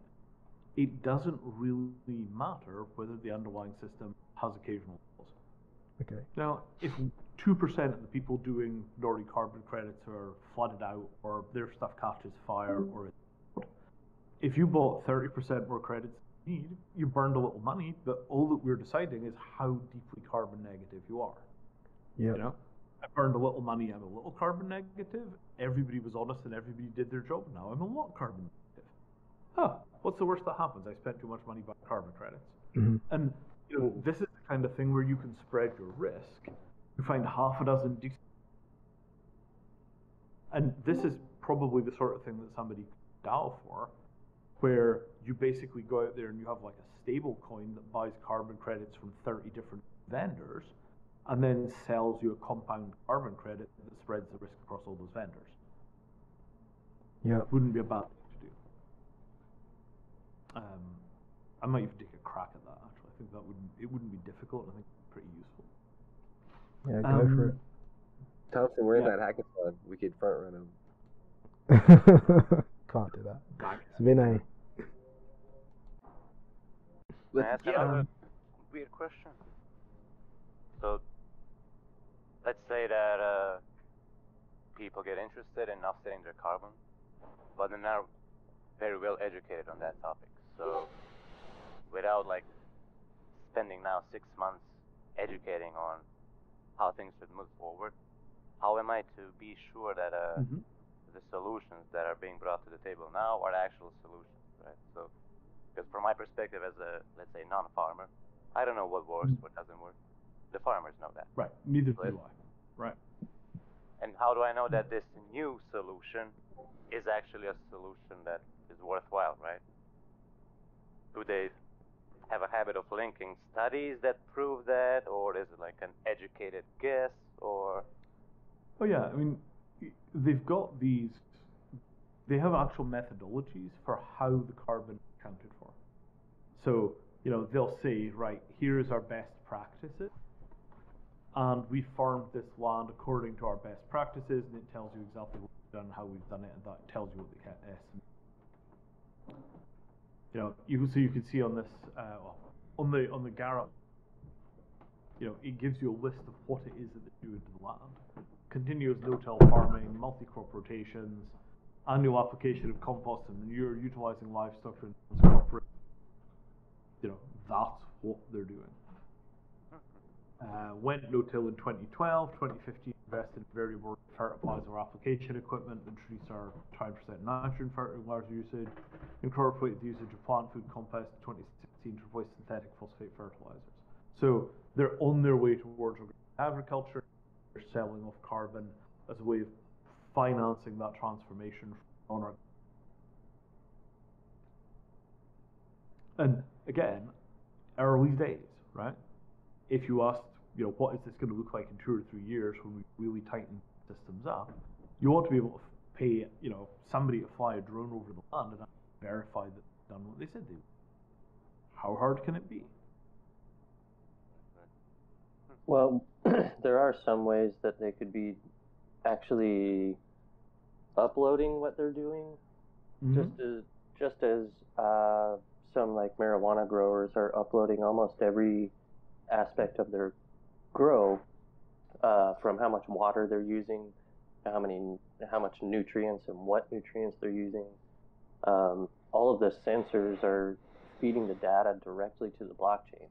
Speaker 1: it doesn't really matter whether the underlying system has occasional flaws.
Speaker 2: Okay.
Speaker 1: Now, if 2% of the people doing Nordic carbon credits are flooded out, or their stuff catches fire, or if you bought 30% more credits than you need, you burned a little money, but all that we're deciding is how deeply carbon negative you are.
Speaker 2: Yeah.
Speaker 1: You know, I burned a little money, I'm a little carbon negative. Everybody was honest and everybody did their job. Now I'm a lot carbon negative. Huh, what's the worst that happens? I spent too much money buying carbon credits.
Speaker 2: Mm-hmm.
Speaker 1: And you know, this is the kind of thing where you can spread your risk. You find half a dozen decent. And this is probably the sort of thing that somebody could dial for, where you basically go out there and you have like a stable coin that buys carbon credits from 30 different vendors and then sells you a compound carbon credit that spreads the risk across all those vendors.
Speaker 2: Yeah.
Speaker 1: Wouldn't be a bad thing to do. I might even take a crack at that actually. I think it wouldn't be difficult. I think it's pretty useful.
Speaker 2: Yeah, go for it.
Speaker 8: Thompson, we're in that hackathon. We could front run him.
Speaker 2: Can't do that. It's Vinay.
Speaker 7: Can I ask another weird question? So, let's say that people get interested in offsetting their carbon, but they're not very well educated on that topic. So, without like spending now 6 months educating on how things should move forward, how am I to be sure that the solutions that are being brought to the table now are actual solutions, right? So, because from my perspective as a, let's say, non-farmer, I don't know what works, what doesn't work. The farmers know that.
Speaker 1: Right, neither do I. Right.
Speaker 7: And how do I know that this new solution is actually a solution that is worthwhile, right? Do they have a habit of linking studies that prove that, or is it like an educated guess, or?
Speaker 1: Oh yeah, I mean, they've got these. They have actual methodologies for how the carbon is accounted for. So you know they'll say, right, here's our best practices, and we farmed this land according to our best practices, and it tells you exactly what we've done, how we've done it, and that tells you what the estimate. You know, you can see on this on the Garrett, you know, it gives you a list of what it is that they do into the land. Continuous no-till farming, multi-crop rotations, annual application of compost and manure, utilizing livestock to incorporate. You know, that's what they're doing. Went no-till in 2012, 2015 invested in variable fertilizer application equipment, introduced our 5% nitrogen fertilizer usage, incorporated the usage of plant food compost in 2016 to replace synthetic phosphate fertilizers. So they're on their way towards agriculture. They're selling off carbon as a way of financing that transformation on our. And again, early days, right? If you asked, you know, what is this going to look like in 2 or 3 years when we really tighten systems up, you want to be able to pay, you know, somebody to fly a drone over the land and verify that they've done what they said they would. How hard can it be?
Speaker 5: Well, there are some ways that they could be actually uploading what they're doing, just as some like marijuana growers are uploading almost every aspect of their grow, from how much water they're using, how much nutrients and what nutrients they're using. All of the sensors are feeding the data directly to the blockchain.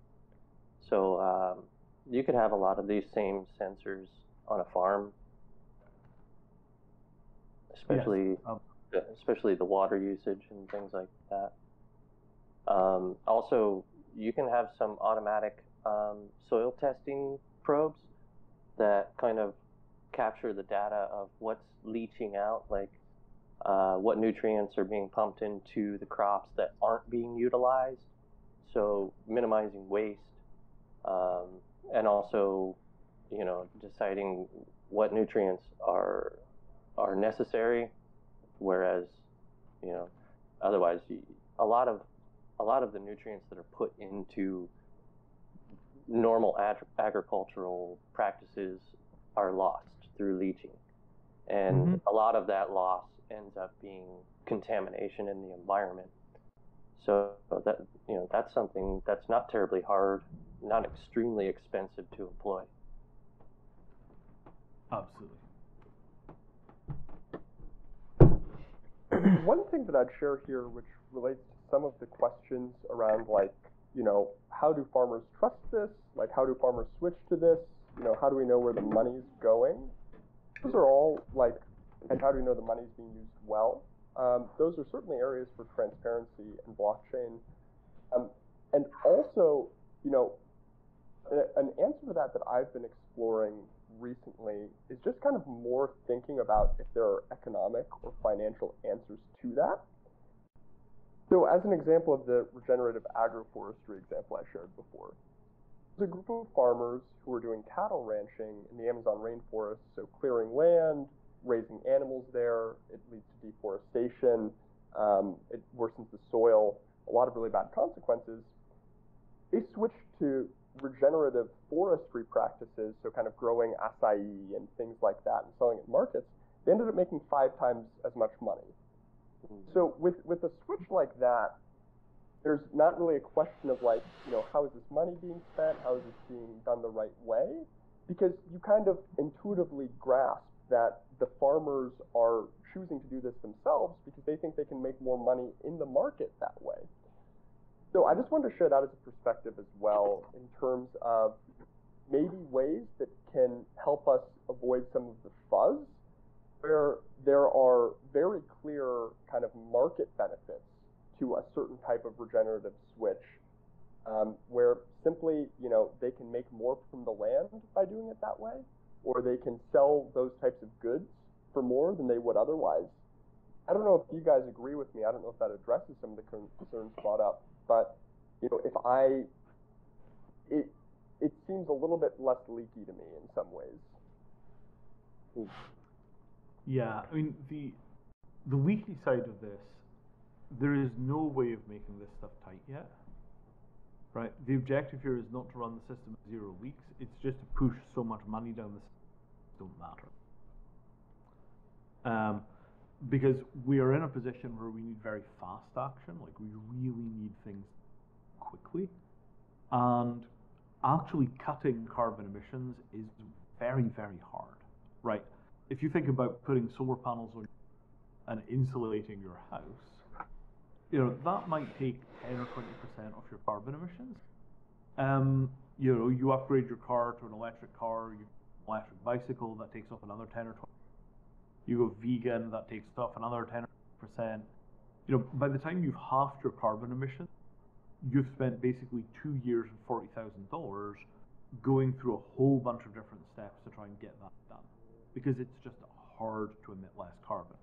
Speaker 5: So you could have a lot of these same sensors on a farm, especially the water usage and things like that. Also, you can have some automatic soil testing probes that kind of capture the data of what's leaching out, like what nutrients are being pumped into the crops that aren't being utilized, so minimizing waste, and also, you know, deciding what nutrients are necessary, whereas, you know, otherwise a lot of the nutrients that are put into normal agricultural practices are lost through leaching, and a lot of that loss ends up being contamination in the environment. So that, you know, that's something that's not terribly hard, not extremely expensive to employ.
Speaker 1: Absolutely.
Speaker 3: One thing that I'd share here, which relates to some of the questions around, like, how do farmers trust this? Like, how do farmers switch to this? How do we know where the money's going? Those are all, like, and how do we know the money's being used well? Those are certainly areas for transparency and blockchain. And also, an answer to that I've been exploring recently is just kind of more thinking about if there are economic or financial answers to that. So as an example of the regenerative agroforestry example I shared before, there's a group of farmers who are doing cattle ranching in the Amazon rainforest, so clearing land, raising animals there. It leads to deforestation. It worsens the soil, a lot of really bad consequences. They switched to regenerative forestry practices, so kind of growing acai and things like that and selling it in markets. They ended up making 5 times as much money. So with a switch like that, there's not really a question of, like, how is this money being spent? How is this being done the right way? Because you kind of intuitively grasp that the farmers are choosing to do this themselves because they think they can make more money in the market that way. So I just wanted to share that as a perspective as well, in terms of maybe ways that can help us avoid some of the fuzz, where there are very clear kind of market benefits to a certain type of regenerative switch, where simply, they can make more from the land by doing it that way, or they can sell those types of goods for more than they would otherwise. I don't know if you guys agree with me. I don't know if that addresses some of the concerns brought up, but it seems a little bit less leaky to me in some ways.
Speaker 1: Ooh. Yeah, I mean, the leaky side of this, there is no way of making this stuff tight yet, right? The objective here is not to run the system at 0 leaks. It's just to push so much money down the system, it don't matter. Because we are in a position where we need very fast action, like we really need things quickly, and actually cutting carbon emissions is very, very hard, right? If you think about putting solar panels on and insulating your house, that might take 10 or 20% of your carbon emissions. You upgrade your car to an electric car, you electric bicycle, that takes off another 10 or 20%. You go vegan, that takes off another 10 or 20%. By the time you've halved your carbon emissions, you've spent basically 2 years and $40,000 going through a whole bunch of different steps to try and get that done, because it's just hard to emit less carbon.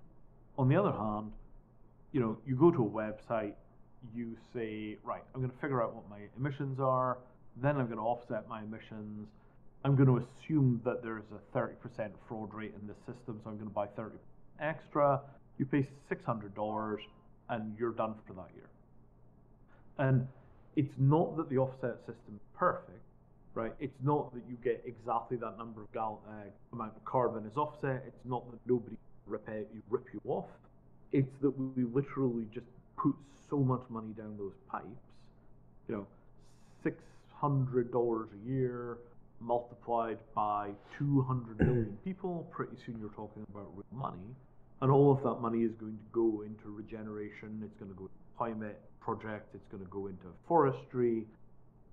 Speaker 1: On the other hand, you go to a website, you say, right, I'm going to figure out what my emissions are, then I'm going to offset my emissions, I'm going to assume that there's a 30% fraud rate in the system, so I'm going to buy 30% extra. You pay $600 and you're done for that year. And it's not that the offset system is perfect, right? It's not that you get exactly that number of amount of carbon as offset. It's not that nobody rip you off. It's that we literally just put so much money down those pipes, $600 a year multiplied by 200 million people, pretty soon you're talking about real money. And all of that money is going to go into regeneration, it's going to go into climate projects, it's going to go into forestry.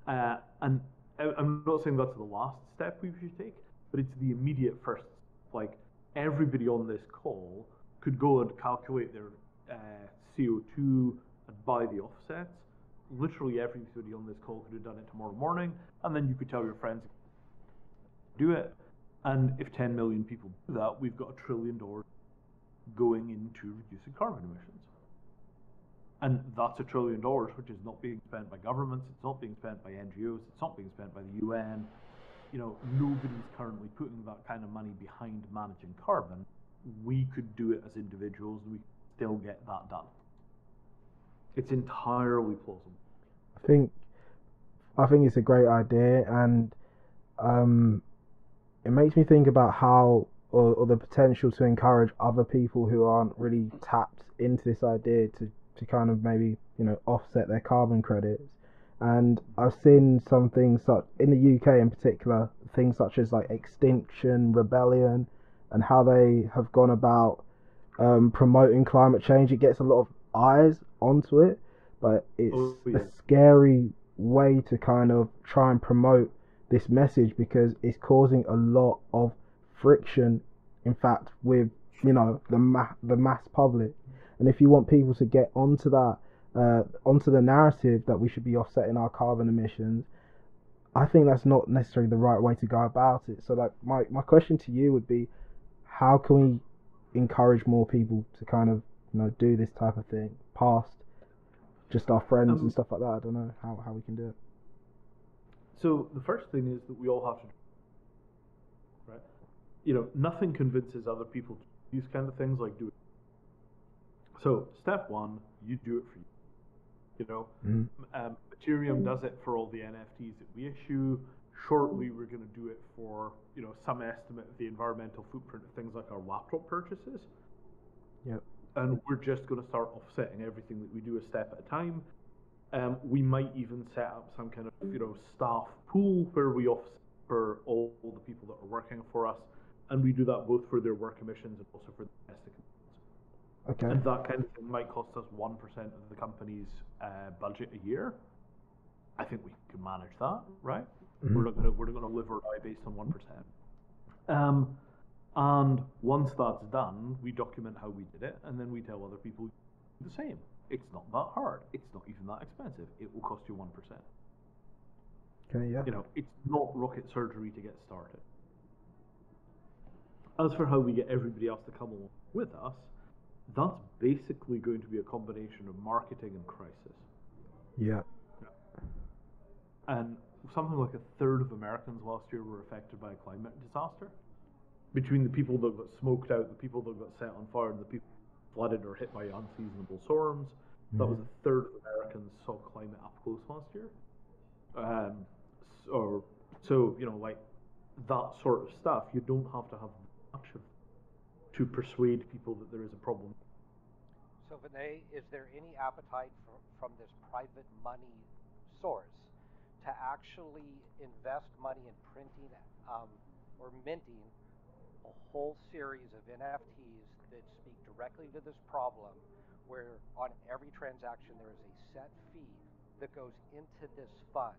Speaker 1: And I'm not saying that's the last step we should take, but it's the immediate first. Like, everybody on this call could go and calculate their CO2 and buy the offsets. Literally everybody on this call could have done it tomorrow morning, and then you could tell your friends to do it. And if 10 million people do that, we've got $1 trillion going into reducing carbon emissions. And that's $1 trillion which is not being spent by governments, it's not being spent by NGOs, it's not being spent by the UN. Nobody's currently putting that kind of money behind managing carbon. We could do it as individuals, and we could still get that done. It's entirely plausible.
Speaker 2: I think it's a great idea, and it makes me think about how, or the potential to encourage other people who aren't really tapped into this idea to kind of maybe offset their carbon credits. And I've seen some things, such in the UK in particular, things such as like Extinction Rebellion and how they have gone about promoting climate change. It gets a lot of eyes onto it, but it's a scary way to kind of try and promote this message because it's causing a lot of friction, in fact, with the mass public. And if you want people to get onto that, onto the narrative that we should be offsetting our carbon emissions, I think that's not necessarily the right way to go about it. So like my question to you would be, how can we encourage more people to kind of do this type of thing past just our friends and stuff like that? I don't know how we can do it.
Speaker 1: So the first thing is that we all have to, right? Nothing convinces other people to do these kind of things like do it. So step one, you do it for you. Matteruem does it for all the NFTs that we issue. Shortly, we're going to do it for some estimate of the environmental footprint of things like our laptop purchases.
Speaker 2: Yep. And
Speaker 1: we're just going to start offsetting everything that we do a step at a time. We might even set up some kind of staff pool where we offset for all the people that are working for us, and we do that both for their work emissions and also for the domestic emissions.
Speaker 2: Okay.
Speaker 1: And that kind of thing might cost us 1% of the company's budget a year. I think we can manage that, right? Mm-hmm. We're not going to live or die based on 1%. And once that's done, we document how we did it, and then we tell other people the same. It's not that hard. It's not even that expensive. It will cost you 1%.
Speaker 2: Okay, yeah.
Speaker 1: It's not rocket surgery to get started. As for how we get everybody else to come along with us, that's basically going to be a combination of marketing and crisis.
Speaker 2: Yeah.
Speaker 1: And something like a third of Americans last year were affected by a climate disaster. Between the people that got smoked out, the people that got set on fire, and the people flooded or hit by unseasonable storms, that was a third of Americans saw climate up close last year. So like that sort of stuff, you don't have to have much of to persuade people that there is a problem.
Speaker 6: So Vinay, is there any appetite from this private money source to actually invest money in printing or minting a whole series of NFTs that speak directly to this problem, where on every transaction there is a set fee that goes into this fund,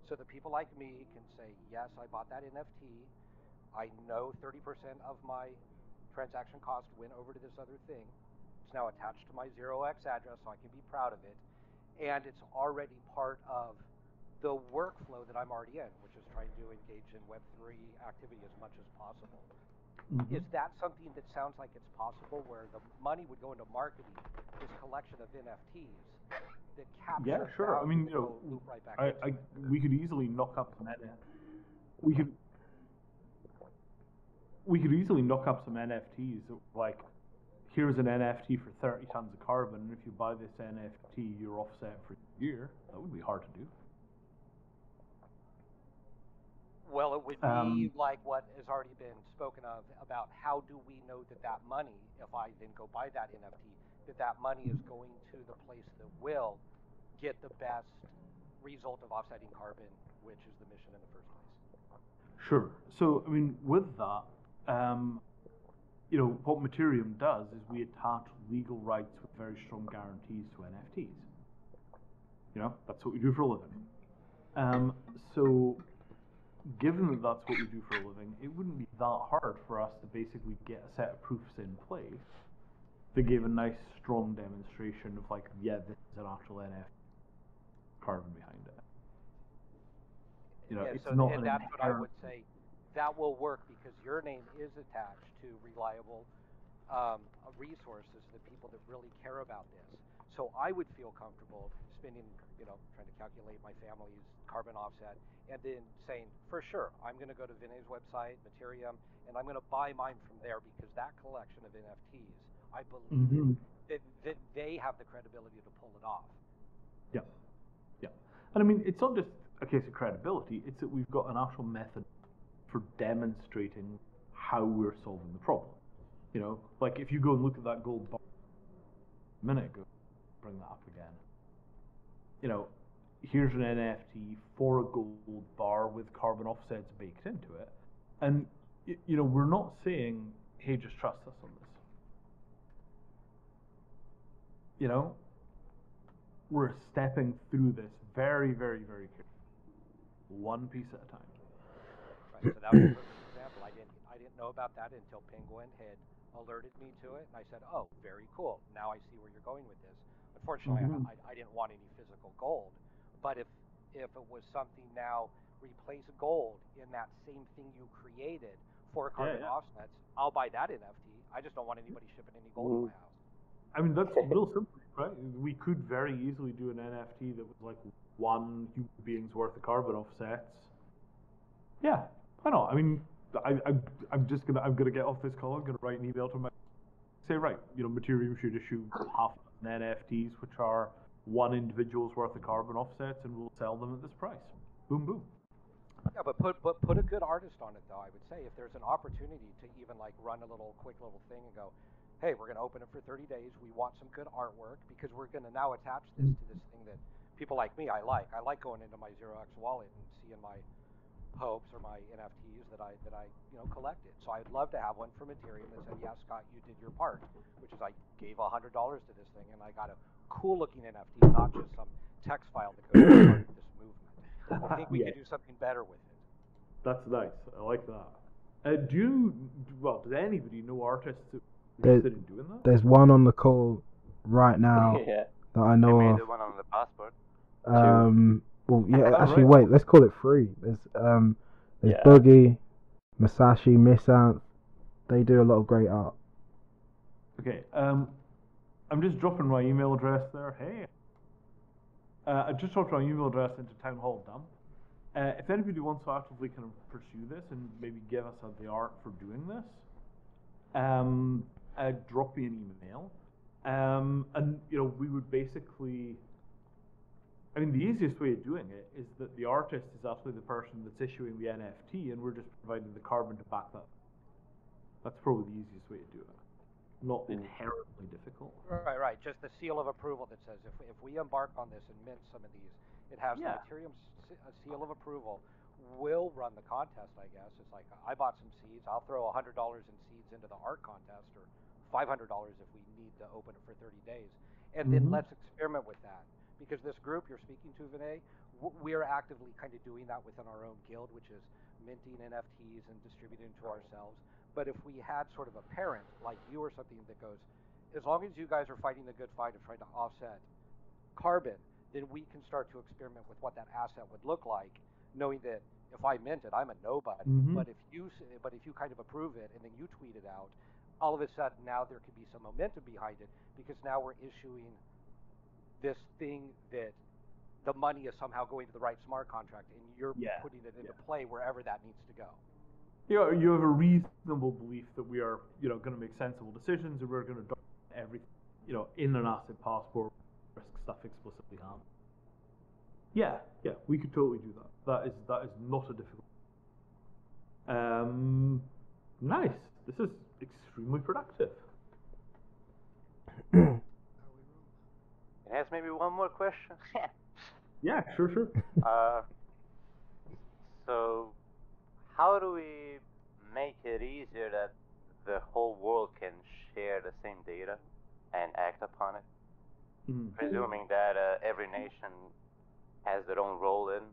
Speaker 6: so that people like me can say, yes, I bought that NFT, I know 30% of my transaction cost went over to this other thing, it's now attached to my 0x address so I can be proud of it, and it's already part of the workflow that I'm already in, which is trying to engage in Web3 activity as much as possible. Mm-hmm. Is that something that sounds like it's possible, where the money would go into marketing this collection of NFTs that capture?
Speaker 1: Yeah, sure. I mean,
Speaker 6: right back
Speaker 1: we could easily knock up some we could easily knock up some NFTs. Like, here's an NFT for 30 tons of carbon, and if you buy this NFT, you're offset for a year. That would be hard to do.
Speaker 6: Well, it would be like what has already been spoken of about how do we know that money, if I then go buy that NFT, that money is going to the place that will get the best result of offsetting carbon, which is the mission in the first place.
Speaker 1: Sure. So, I mean, with that, what Matteruem does is we attach legal rights with very strong guarantees to NFTs. That's what we do for a living. So, given that that's what we do for a living, it wouldn't be that hard for us to basically get a set of proofs in place that gave a nice, strong demonstration of like, yeah, this is an actual NFT, carbon behind it. It's not. And that's what I would say.
Speaker 6: That will work because your name is attached to reliable resources, the people that really care about this. So I would feel comfortable spending, trying to calculate my family's carbon offset, and then saying, for sure, I'm going to go to Vinay's website, Matteruem, and I'm going to buy mine from there because that collection of NFTs, I believe that they have the credibility to pull it off.
Speaker 1: Yeah. And I mean, it's not just a case of credibility, it's that we've got an actual method for demonstrating how we're solving the problem. Like if you go and look at that gold bar a minute ago, bring that up again. here's an NFT for a gold bar with carbon offsets baked into it. And, we're not saying, hey, just trust us on this. We're stepping through this very, very, very carefully, one piece at a time.
Speaker 6: Right, so that was a perfect example. I didn't know about that until Penguin had alerted me to it, and I said, "Oh, very cool. Now I see where you're going with this." Unfortunately, I didn't want any physical gold, but if it was something now, replace gold in that same thing you created for carbon offsets, I'll buy that NFT. I just don't want anybody shipping any gold to my house.
Speaker 1: I mean, that's real simple, right? We could very easily do an NFT that was like one human being's worth of carbon offsets. Yeah, I know. I mean, I'm gonna get off this call. I'm gonna write an email to my say, right, Matteruem should issue half an NFTs, which are one individual's worth of carbon offsets, and we'll sell them at this price. Boom, boom.
Speaker 6: Yeah, but put a good artist on it, though. I would say if there's an opportunity to even like run a quick little thing and go, hey, we're going to open it for 30 days. We want some good artwork because we're going to now attach this to this thing that people like me, I like. I like going into my 0x wallet and seeing my popes or my NFTs that I collected. So I'd love to have one from Matteruem that said, yeah, Scott, you did your part, which is I gave $100 to this thing and I got a cool looking NFT, not just some text file that goes part of this movement. I think we could do something better with it.
Speaker 1: That's nice. I like that. Does anybody know artists that are interested in doing that?
Speaker 2: There's one on the call right now that I know
Speaker 7: made
Speaker 2: of.
Speaker 7: one on the passport.
Speaker 2: Well, yeah, actually, wait, let's call it three. There's Boogie, Masashi, Missant. They do a lot of great art.
Speaker 1: Okay, I'm just dropping my email address there. Hey, I just dropped my email address into Town Hall Dump. If anybody wants to actively kind of pursue this and maybe give us the art for doing this, drop me an email. And we would basically, I mean, the easiest way of doing it is that the artist is actually the person that's issuing the NFT, and we're just providing the carbon to back that. That's probably the easiest way to do it. Not inherently difficult.
Speaker 6: Right. Just the seal of approval that says if we embark on this and mint some of these, it has the Matteruem seal of approval. We'll run the contest, I guess. It's like I bought some seeds. I'll throw $100 in seeds into the art contest, or $500 if we need to open it for 30 days, and then let's experiment with that. Because this group you're speaking to, Vinay, we're actively kind of doing that within our own guild, which is minting NFTs and distributing to ourselves. But if we had sort of a parent like you or something that goes, as long as you guys are fighting the good fight of trying to offset carbon, then we can start to experiment with what that asset would look like, knowing that if I mint it, I'm a nobody. But if you kind of approve it and then you tweet it out, all of a sudden now there could be some momentum behind it because now we're issuing this thing that the money is somehow going to the right smart contract and you're putting it into play wherever that needs to go.
Speaker 1: You have a reasonable belief that we are, going to make sensible decisions and we're going to do everything, in an asset passport, risk stuff explicitly harm. Yeah, we could totally do that. That is not a difficult. Nice. This is extremely productive.
Speaker 7: Can I ask maybe one more question?
Speaker 1: Yeah, sure.
Speaker 7: So, how do we make it easier that the whole world can share the same data and act upon it? Presuming that every nation has their own role in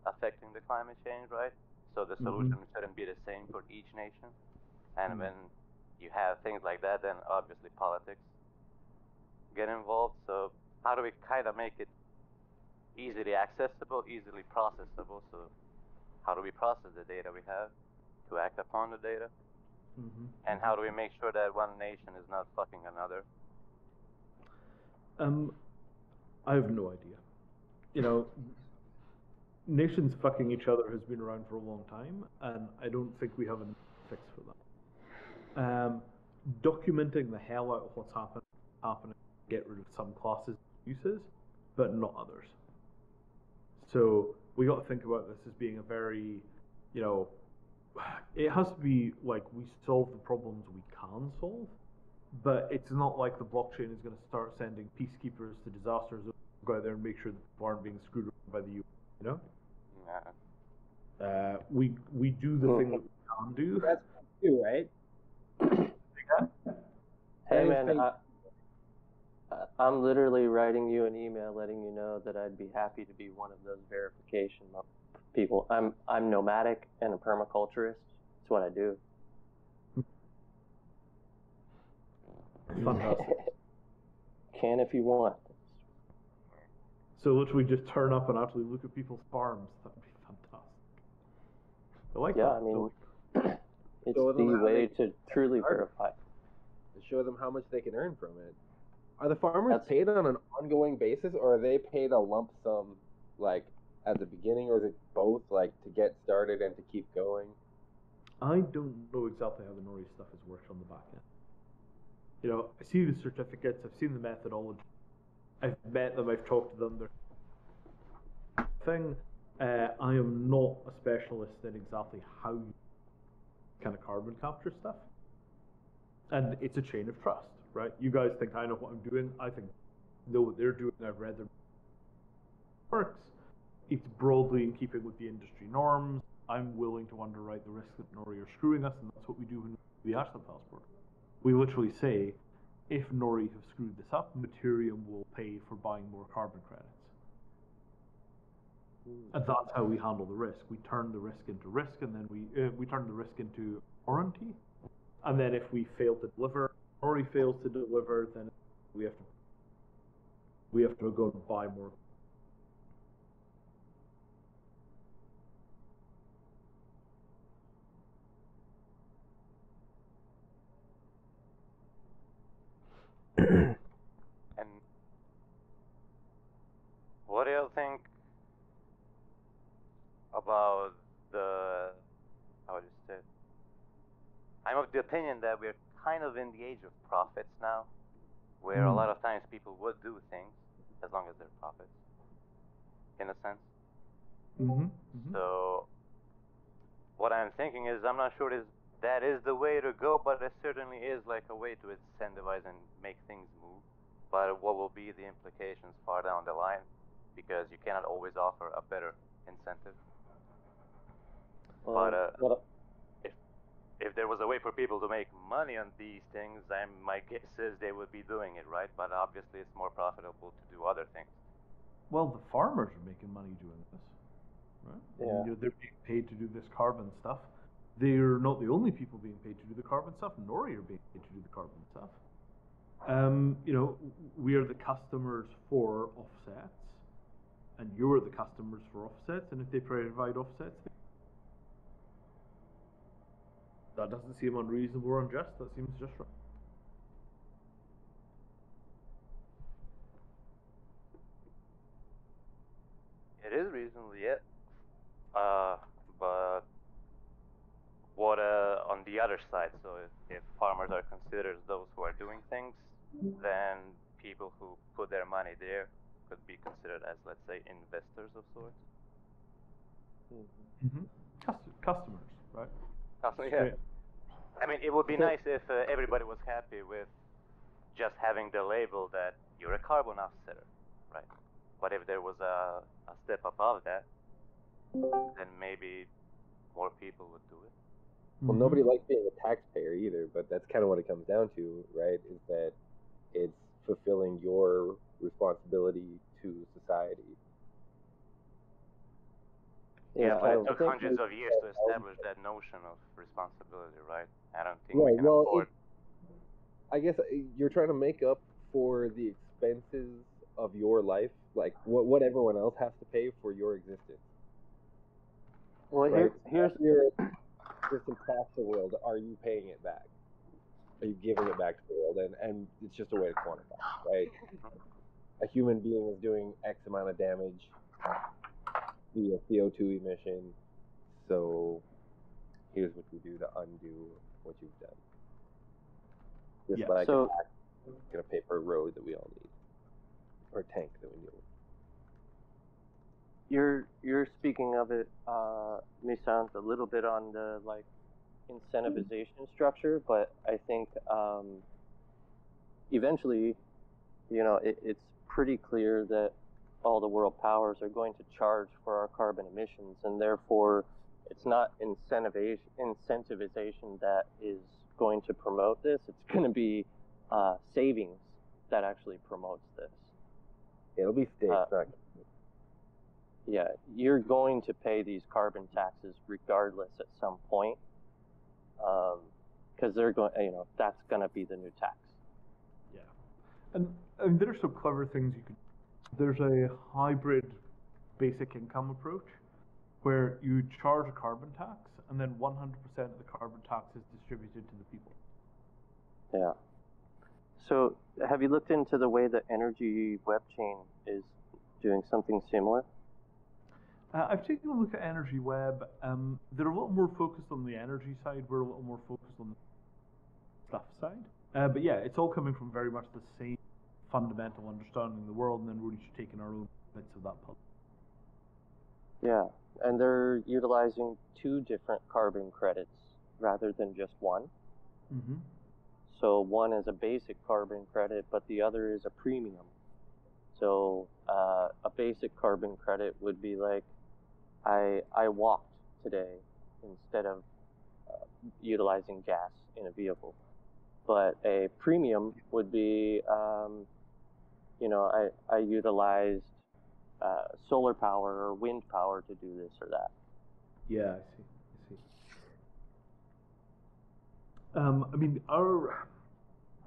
Speaker 7: affecting the climate change, right? So the solution shouldn't be the same for each nation. And when you have things like that, then obviously politics get involved. So how do we kind of make it easily accessible, easily processable? So how do we process the data we have to act upon the data? And how do we make sure that one nation is not fucking another?
Speaker 1: I have no idea. Nations fucking each other has been around for a long time, and I don't think we have a fix for that. Documenting the hell out of what's happening, get rid of some classes and uses, but not others. So we got to think about this as being a very, it has to be like we solve the problems we can solve, but it's not like the blockchain is going to start sending peacekeepers to disasters and go out there and make sure that people aren't being screwed around by the UN. You know?
Speaker 7: Yeah.
Speaker 1: We do the thing that we can do.
Speaker 8: That's you, right?
Speaker 5: Hey man, I'm literally writing you an email letting you know that I'd be happy to be one of those verification people. I'm nomadic and a permaculturist. That's what I do.
Speaker 1: Fantastic.
Speaker 5: Can if you want.
Speaker 1: So literally just turn up and actually look at people's farms. That'd be fantastic. I like that.
Speaker 5: Yeah, I mean, it's
Speaker 8: Show them
Speaker 5: the
Speaker 8: how
Speaker 5: way
Speaker 8: they
Speaker 5: to truly verify.
Speaker 8: to show them how much they can earn from it. Are the farmers paid on an ongoing basis, or are they paid a lump sum, like at the beginning, or is it both, like to get started and to keep going?
Speaker 1: I don't know exactly how the Nori stuff has worked on the back end. You know, I see the certificates, I've seen the methodology, I've met them, I've talked to them. They're thing. I am not a specialist in exactly how you kind of carbon capture stuff. And it's a chain of trust, right? You guys think I know what I'm doing. I think know what they're doing. I've read their works. It's broadly in keeping with the industry norms. I'm willing to underwrite the risk that Nori are screwing us, and that's what we do when we do the Ashland passport. We literally say, if Nori have screwed this up, Matteruem will pay for buying more carbon credits. And that's how we handle the risk. We turn the risk into risk, and then we turn the risk into warranty. And then if we fail to deliver, Nori fails to deliver, then we have to go and buy more.
Speaker 7: And what do you think about how do you say it? I'm of the opinion that we're kind of in the age of profits now, where a lot of times people would do things as long as they're profits, in a sense. So what I'm thinking is, I'm not sure that is the way to go, but it certainly is like a way to incentivize and make things move. But what will be the implications far down the line? Because you cannot always offer a better incentive. But if there was a way for people to make money on these things, my guess is they would be doing it, right? But obviously it's more profitable to do other things.
Speaker 1: Well, the farmers are making money doing this, right?
Speaker 5: Yeah.
Speaker 1: They're being paid to do this carbon stuff. They're not the only people being paid to do the carbon stuff. Nori are being paid to do the carbon stuff. You know, we are the customers for offsets, and you're the customers for offsets, and if they provide offsets, that doesn't seem unreasonable or unjust. That seems just right.
Speaker 7: It is reasonable, yeah. But what on the other side? So if farmers are considered those who are doing things, then people who put their money there could be considered as, let's say, investors of sorts.
Speaker 1: Customers, right?
Speaker 7: Customers, yeah. I mean, it would be nice if everybody was happy with just having the label that you're a carbon offsetter, right? But if there was a step above that, then maybe more people would do it.
Speaker 8: Well, nobody likes being a taxpayer either, but that's kind of what it comes down to, right? Is that it's fulfilling your responsibility to society.
Speaker 7: Yeah, but it took hundreds of years to establish that notion of responsibility, right? I don't think we can afford.
Speaker 8: I guess you're trying to make up for the expenses of your life, like what everyone else has to pay for your existence.
Speaker 5: Well,
Speaker 8: right?
Speaker 5: here's
Speaker 8: your existence past the world. Are you paying it back? Are you giving it back to the world? And it's just a way to quantify, right? A human being is doing X amount of damage via CO2 emission, so here's what you do to undo what you've done. Just like a paper road that we all need, or a tank that we need.
Speaker 5: You're speaking of it, may sound a little bit on the like incentivization structure, but I think eventually, it's pretty clear that all the world powers are going to charge for our carbon emissions, and therefore it's not incentivization that is going to promote this. It's going to be savings that actually promotes this.
Speaker 8: It'll be stakes, not.
Speaker 5: Yeah, you're going to pay these carbon taxes regardless at some point, because they're going. That's going to be the new tax.
Speaker 1: Yeah, and there are some clever things you could. There's a hybrid basic income approach where you charge a carbon tax, and then 100% of the carbon tax is distributed to the people.
Speaker 5: Yeah. So, have you looked into the way the energy web chain is doing something similar?
Speaker 1: I've taken a look at Energy Web. They're a little more focused on the energy side. We're a little more focused on the stuff side. But yeah, it's all coming from very much the same fundamental understanding of the world, and then we're each taking our own bits of that puzzle.
Speaker 5: Yeah, and they're utilizing 2 different carbon credits rather than just one.
Speaker 1: Mm-hmm.
Speaker 5: So one is a basic carbon credit, but the other is a premium. So a basic carbon credit would be like, I walked today instead of utilizing gas in a vehicle. But a premium would be, I utilized solar power or wind power to do this or that.
Speaker 1: Yeah, I see. I mean,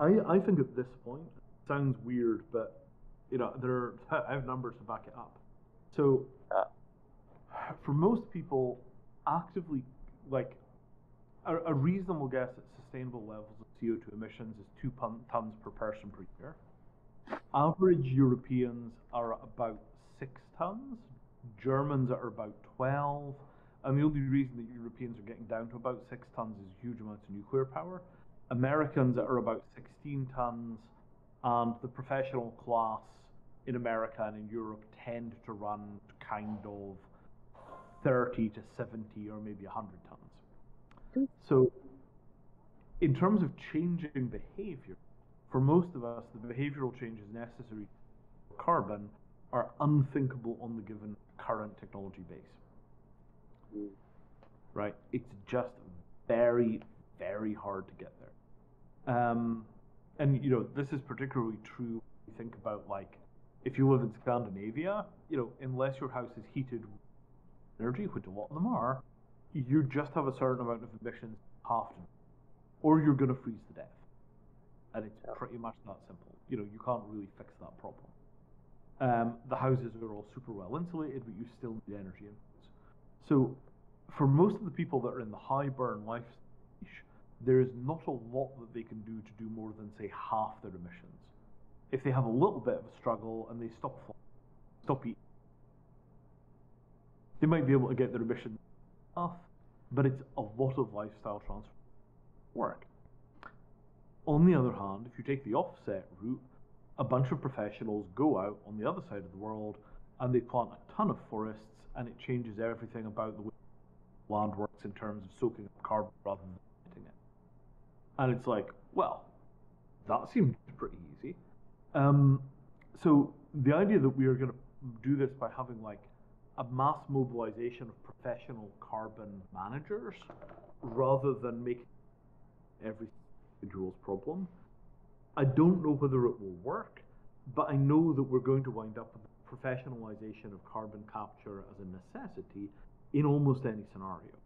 Speaker 1: I think at this point, it sounds weird, but I have numbers to back it up. So, for most people, actively, like, a reasonable guess at sustainable levels of CO2 emissions is 2 tons per person per year. Average Europeans are about 6 tons. Germans are about 12. And the only reason that Europeans are getting down to about 6 tons is huge amounts of nuclear power. Americans are about 16 tons, and the professional class in America and in Europe tend to run kind of 30 to 70 or maybe 100 tons. So, in terms of changing behavior, for most of us, the behavioral changes necessary for carbon are unthinkable on the given current technology base. Right? It's just very, very hard to get there. And this is particularly true when you think about, like, if you live in Scandinavia, unless your house is heated with energy, which a lot of them are, you just have a certain amount of emissions you have to, or you're going to freeze to death. And it's pretty much that simple. You can't really fix that problem. The houses are all super well insulated, but you still need energy inputs. So, for most of the people that are in the high burn life stage, there is not a lot that they can do to do more than, say, half their emissions. If they have a little bit of a struggle and they stop eating, they might be able to get their emissions off, but it's a lot of lifestyle transfer work. On the other hand, if you take the offset route, a bunch of professionals go out on the other side of the world and they plant a ton of forests, and it changes everything about the way land works in terms of soaking up carbon rather than emitting it. And it's like, well, that seems pretty easy. So the idea that we are going to do this by having, like, a mass mobilization of professional carbon managers rather than making every individual's problem, I don't know whether it will work, but I know that we're going to wind up with the professionalization of carbon capture as a necessity in almost any scenario.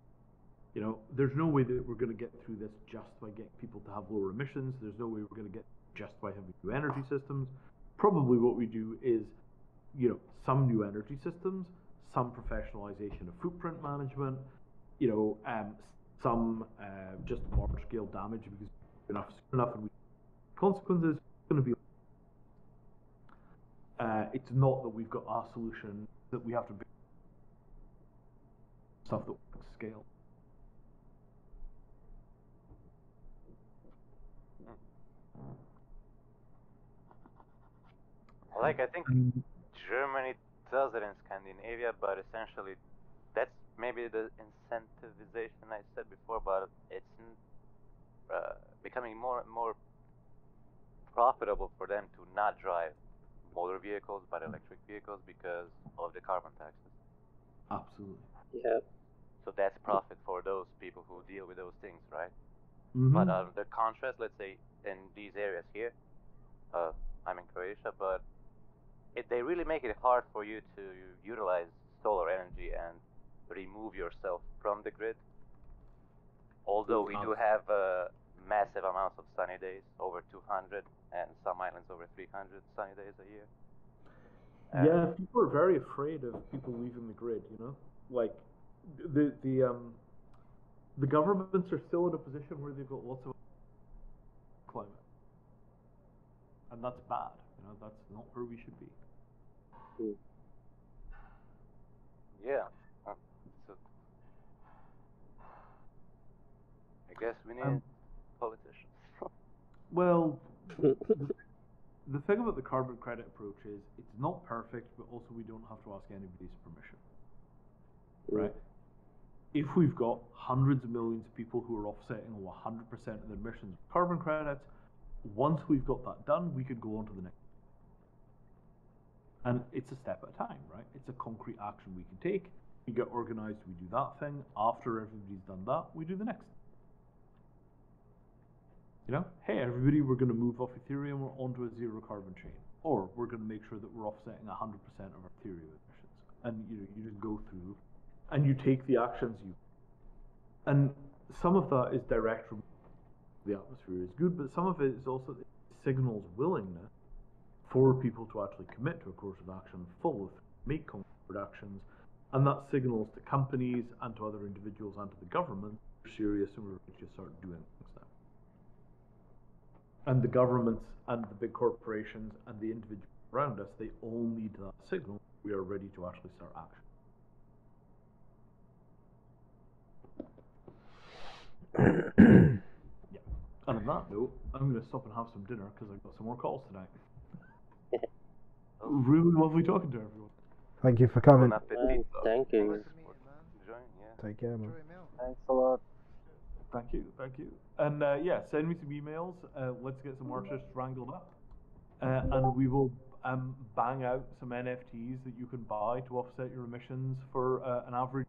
Speaker 1: There's no way that we're going to get through this just by getting people to have lower emissions. There's no way we're going to get just by having new energy systems. Probably what we do is, some new energy systems, some professionalization of footprint management, some just large-scale damage because enough and we consequences. It's going to be. It's not that we've got our solution that we have to build stuff that works scale.
Speaker 7: Like, I think Germany does it in Scandinavia, but essentially that's maybe the incentivization I said before, but it's becoming more and more profitable for them to not drive motor vehicles but electric vehicles because of the carbon taxes.
Speaker 1: Absolutely.
Speaker 5: Yeah.
Speaker 7: So that's profit for those people who deal with those things, right?
Speaker 1: Mm-hmm.
Speaker 7: But the contrast, let's say, in these areas here, I'm in Croatia, but they really make it hard for you to utilize solar energy and remove yourself from the grid. Although we do have massive amounts of sunny days, over 200, and some islands over 300 sunny days a year.
Speaker 1: Yeah, people are very afraid of people leaving the grid. You know, like the governments are still in a position where they've got lots of climate, and that's bad. You know, that's not where we should be.
Speaker 7: Yeah. So I guess we need politicians.
Speaker 1: Well, the thing about the carbon credit approach is it's not perfect, but also we don't have to ask anybody's permission, right? If we've got hundreds of millions of people who are offsetting 100% of their emissions with carbon credits, once we've got that done, we could go on to the next. And it's a step at a time, right? It's a concrete action we can take. We get organized, we do that thing. After everybody's done that, we do the next. You know, hey, everybody, we're going to move off Ethereum onto a zero carbon chain. Or we're going to make sure that we're offsetting 100% of our Ethereum emissions. And you just go through and you take the actions you. And some of that is direct from the atmosphere is good, but some of it is also it signals willingness for people to actually commit to a course of action, follow through, make concrete reductions, and that signals to companies and to other individuals and to the government we're serious and we're ready to start doing things now. And the governments and the big corporations and the individuals around us, they all need that signal. We are ready to actually start action. Yeah. And on that note, I'm going to stop and have some dinner because I've got some more calls tonight. Really lovely talking to everyone.
Speaker 2: Thank you for coming.
Speaker 5: Thank you.
Speaker 2: Take care, man.
Speaker 8: Thanks a lot.
Speaker 1: Thank you. And yeah, send me some emails. Let's get some artists wrangled up. And we will bang out some NFTs that you can buy to offset your emissions for an average.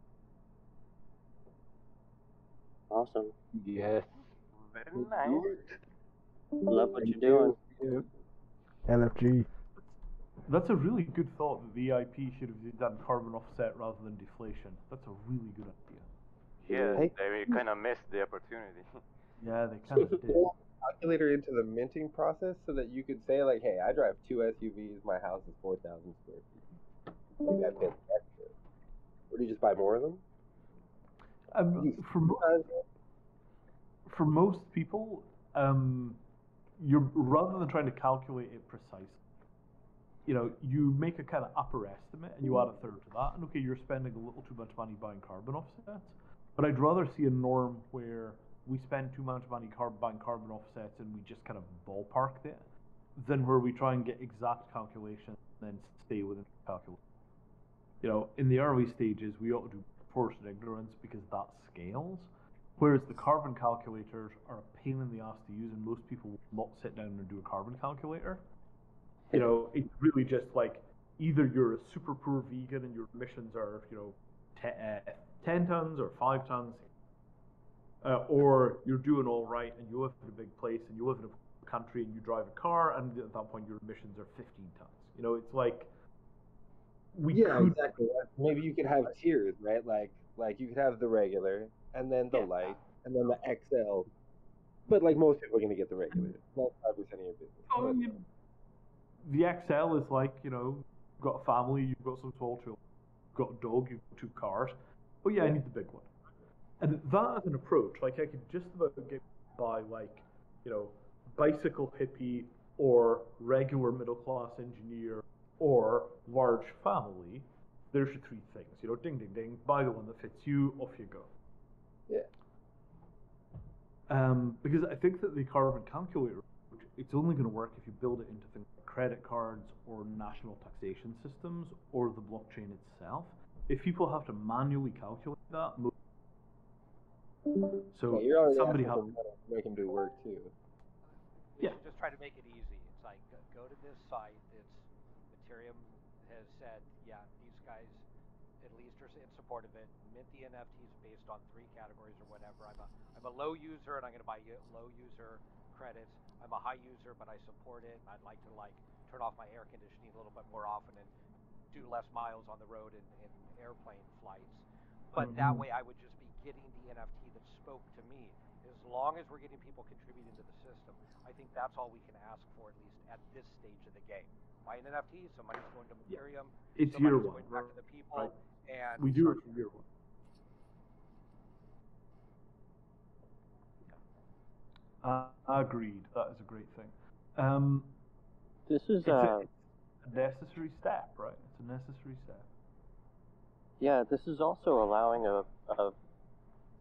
Speaker 5: Awesome.
Speaker 4: Yes.
Speaker 7: Very nice.
Speaker 5: Love what you're doing.
Speaker 2: LFG.
Speaker 1: That's a really good thought that the EIP should have done carbon offset rather than deflation. That's a really good idea.
Speaker 7: Yeah,
Speaker 8: Hey.
Speaker 7: they kind of missed the opportunity.
Speaker 1: Yeah, they kind of did.
Speaker 3: Calculator into the minting process so that you could say like, hey, I drive 2 SUVs, my house is 4,000 square feet. Maybe I pay extra. Or do you just buy more of them?
Speaker 1: For most people, you're rather than trying to calculate it precisely, you know, you make a kind of upper estimate and you add a third to that, and okay, you're spending a little too much money buying carbon offsets. But I'd rather see a norm where we spend too much money buying carbon offsets and we just kind of ballpark it, than where we try and get exact calculations and then stay within calculation. You know, in the early stages, we ought to do forced ignorance because that scales. Whereas the carbon calculators are a pain in the ass to use, and most people will not sit down and do a carbon calculator. You know, it's really just like either you're a super poor vegan and your emissions are, you know, 10 tons or 5 tons, or you're doing all right and you live in a big place and you live in a country and you drive a car, and at that point your emissions are 15 tons. You know, it's like
Speaker 8: exactly. Maybe you could have tiers, right? Like you could have the regular, and then the light, and then the XL. But like most people are gonna get the regular. That's 5% of your business.
Speaker 1: The XL is like, you know, you've got a family, you've got some small children, you've got a dog, you've got 2 cars. Oh yeah, I need the big one. And that as an approach, like I could just about get by like, you know, bicycle hippie or regular middle class engineer or large family. There's your 3 things, you know, ding ding ding, buy the one that fits you, off you go.
Speaker 8: Yeah.
Speaker 1: Because I think that the carbon calculator, it's only going to work if you build it into things like credit cards or national taxation systems or the blockchain itself. If people have to manually calculate that, so
Speaker 8: you're already
Speaker 1: somebody
Speaker 8: has
Speaker 1: has
Speaker 8: to make them do work too.
Speaker 6: We should just try to make it easy. go to this site. It's Matteruem has said, yeah, these guys at least are in support of it. Mint the NFTs based on 3 categories or whatever. I'm a low user and I'm going to buy low user credits. I'm a high user, but I support it. I'd like to turn off my air conditioning a little bit more often and do less miles on the road in airplane flights. But that way, I would just be getting the NFT that spoke to me. As long as we're getting people contributing to the system, I think that's all we can ask for, at least at this stage of the game. Buy an NFT, some money's going to Matteruem,
Speaker 1: It's
Speaker 6: some
Speaker 1: year
Speaker 6: money's
Speaker 1: one,
Speaker 6: going back to the people,
Speaker 1: right?
Speaker 6: And
Speaker 1: we do it for year one. Agreed. That is a great thing.
Speaker 5: This is
Speaker 1: it's a necessary step, right? It's a necessary step.
Speaker 5: Yeah, this is also allowing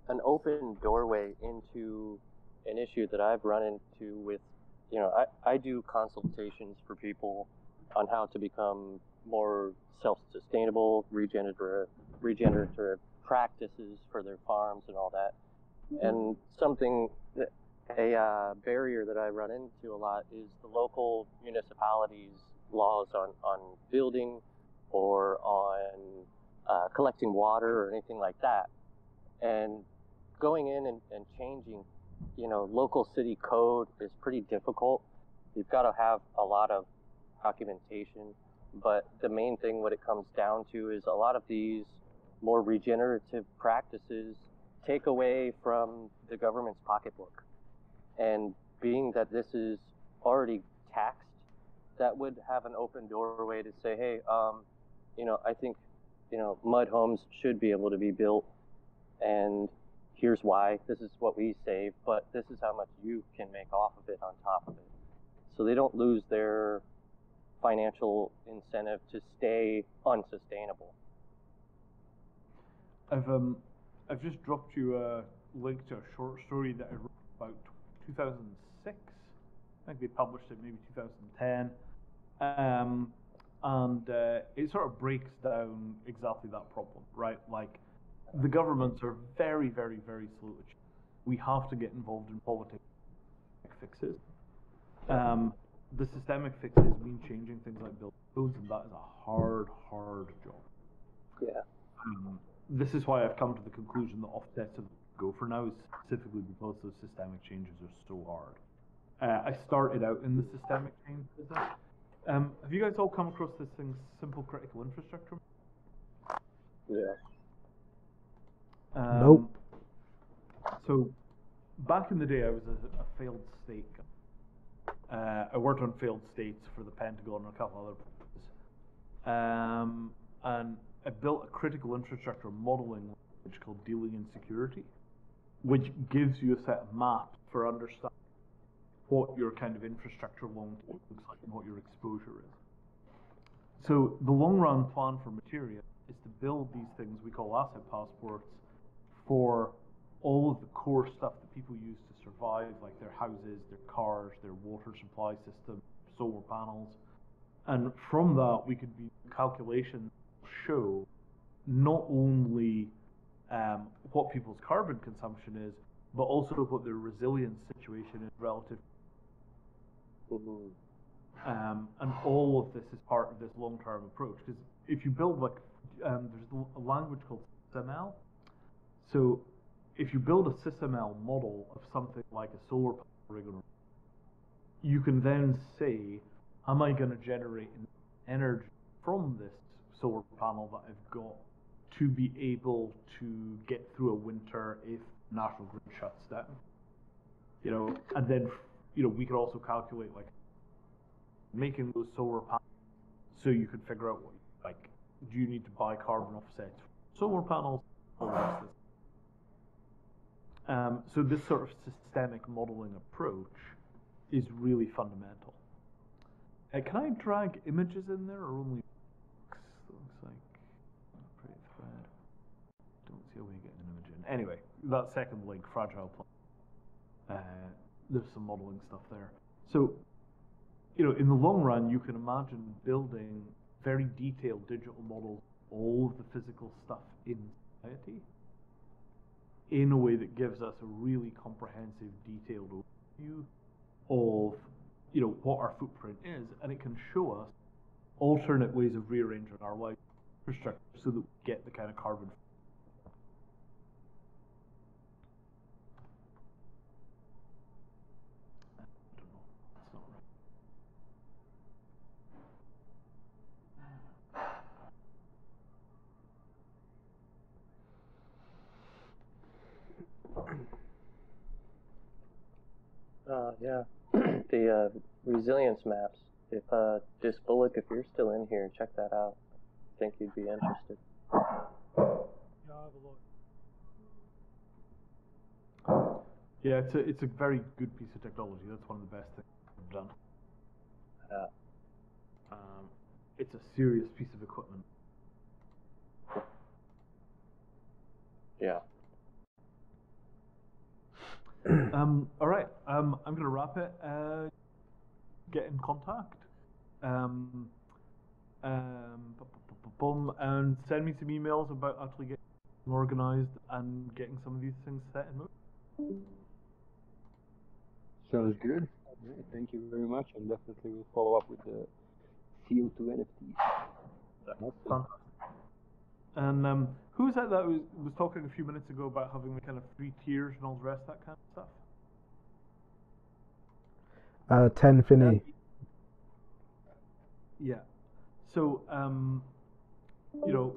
Speaker 5: an open doorway into an issue that I've run into with, I do consultations for people on how to become more self-sustainable, regenerative practices for their farms and all that. And a barrier that I run into a lot is the local municipalities' laws on building or on collecting water or anything like that. And going in and changing, local city code is pretty difficult. You've got to have a lot of documentation, but the main thing what it comes down to is a lot of these more regenerative practices take away from the government's pocketbook. And being that this is already taxed, that would have an open doorway to say, hey, I think, mud homes should be able to be built, and here's why. This is what we save, but this is how much you can make off of it on top of it. So they don't lose their financial incentive to stay unsustainable.
Speaker 1: I've just dropped you a link to a short story that I wrote about 2006. I think they published it maybe 2010. And it sort of breaks down exactly that problem, right? Like, the governments are very, very, very slow to change. We have to get involved in politics fixes. The systemic fixes mean changing things like building codes, and that is a hard, hard job.
Speaker 5: Yeah.
Speaker 1: This is why I've come to the conclusion that offsets of go for now is specifically because those systemic changes are so hard. I started out in the systemic change business. Have you guys all come across this thing, simple critical infrastructure?
Speaker 5: Yeah.
Speaker 2: Nope.
Speaker 1: So, back in the day, I was a failed state guy. I worked on failed states for the Pentagon and a couple other places. And I built a critical infrastructure modeling language called Dealing in Security, which gives you a set of maps for understanding what your kind of infrastructure long term looks like and what your exposure is. So the long run plan for Matteruem is to build these things we call asset passports for all of the core stuff that people use to survive, like their houses, their cars, their water supply system, solar panels. And from that, we could do calculations that show not only what people's carbon consumption is, but also what their resilience situation is relative. And all of this is part of this long-term approach. Because if you build there's a language called SysML. So if you build a SysML model of something like a solar panel rig, you can then say, am I going to generate energy from this solar panel that I've got to be able to get through a winter if national grid shuts down? And then, we could also calculate making those solar panels so you could figure out do you need to buy carbon offsets for solar panels? So this sort of systemic modeling approach is really fundamental. Can I drag images in there or only looks like pretty thread? Don't see a way of getting an image in. Anyway, that second link, fragile plan. There's some modeling stuff there. So, in the long run, you can imagine building very detailed digital models of all of the physical stuff in society in a way that gives us a really comprehensive, detailed overview of what our footprint is, and it can show us alternate ways of rearranging our life infrastructure so that we get the kind of carbon.
Speaker 5: Yeah. The resilience maps. If Disbullock, if you're still in here, check that out. I think you'd be interested.
Speaker 1: Yeah, I'll have a look. Yeah, it's a very good piece of technology. That's one of the best things I've done. It's a serious piece of equipment.
Speaker 5: Yeah.
Speaker 1: All right. I'm gonna wrap it. Get in contact. And send me some emails about actually getting organized and getting some of these things set in motion.
Speaker 4: Sounds good. Yeah, thank you very much, and definitely we'll follow up with the CO2 NFTs.
Speaker 1: That's fantastic. And who was that was talking a few minutes ago about having the kind of 3 tiers and all the rest of that kind of stuff?
Speaker 2: 10 Finney.
Speaker 1: Yeah. So,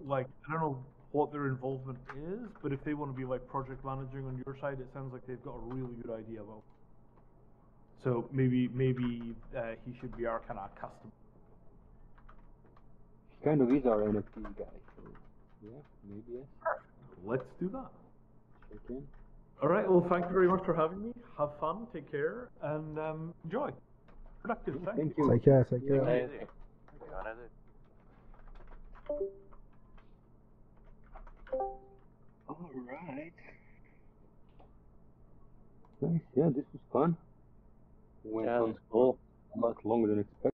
Speaker 1: like, I don't know what their involvement is, but if they want to be like project managing on your side, it sounds like they've got a really good idea about. So maybe he should be our kind of customer.
Speaker 4: He kind of is our NFT guy, so yeah, maybe yes.
Speaker 1: Let's do that.
Speaker 4: Check in.
Speaker 1: All right. Well, thank you very much for having me. Have fun. Take care, and enjoy. Productive.
Speaker 4: Thank you.
Speaker 2: Take care. Take care.
Speaker 7: Amazing.
Speaker 4: All right. Nice. Yeah, this was fun. Went on
Speaker 5: cool.
Speaker 4: a lot longer than expected.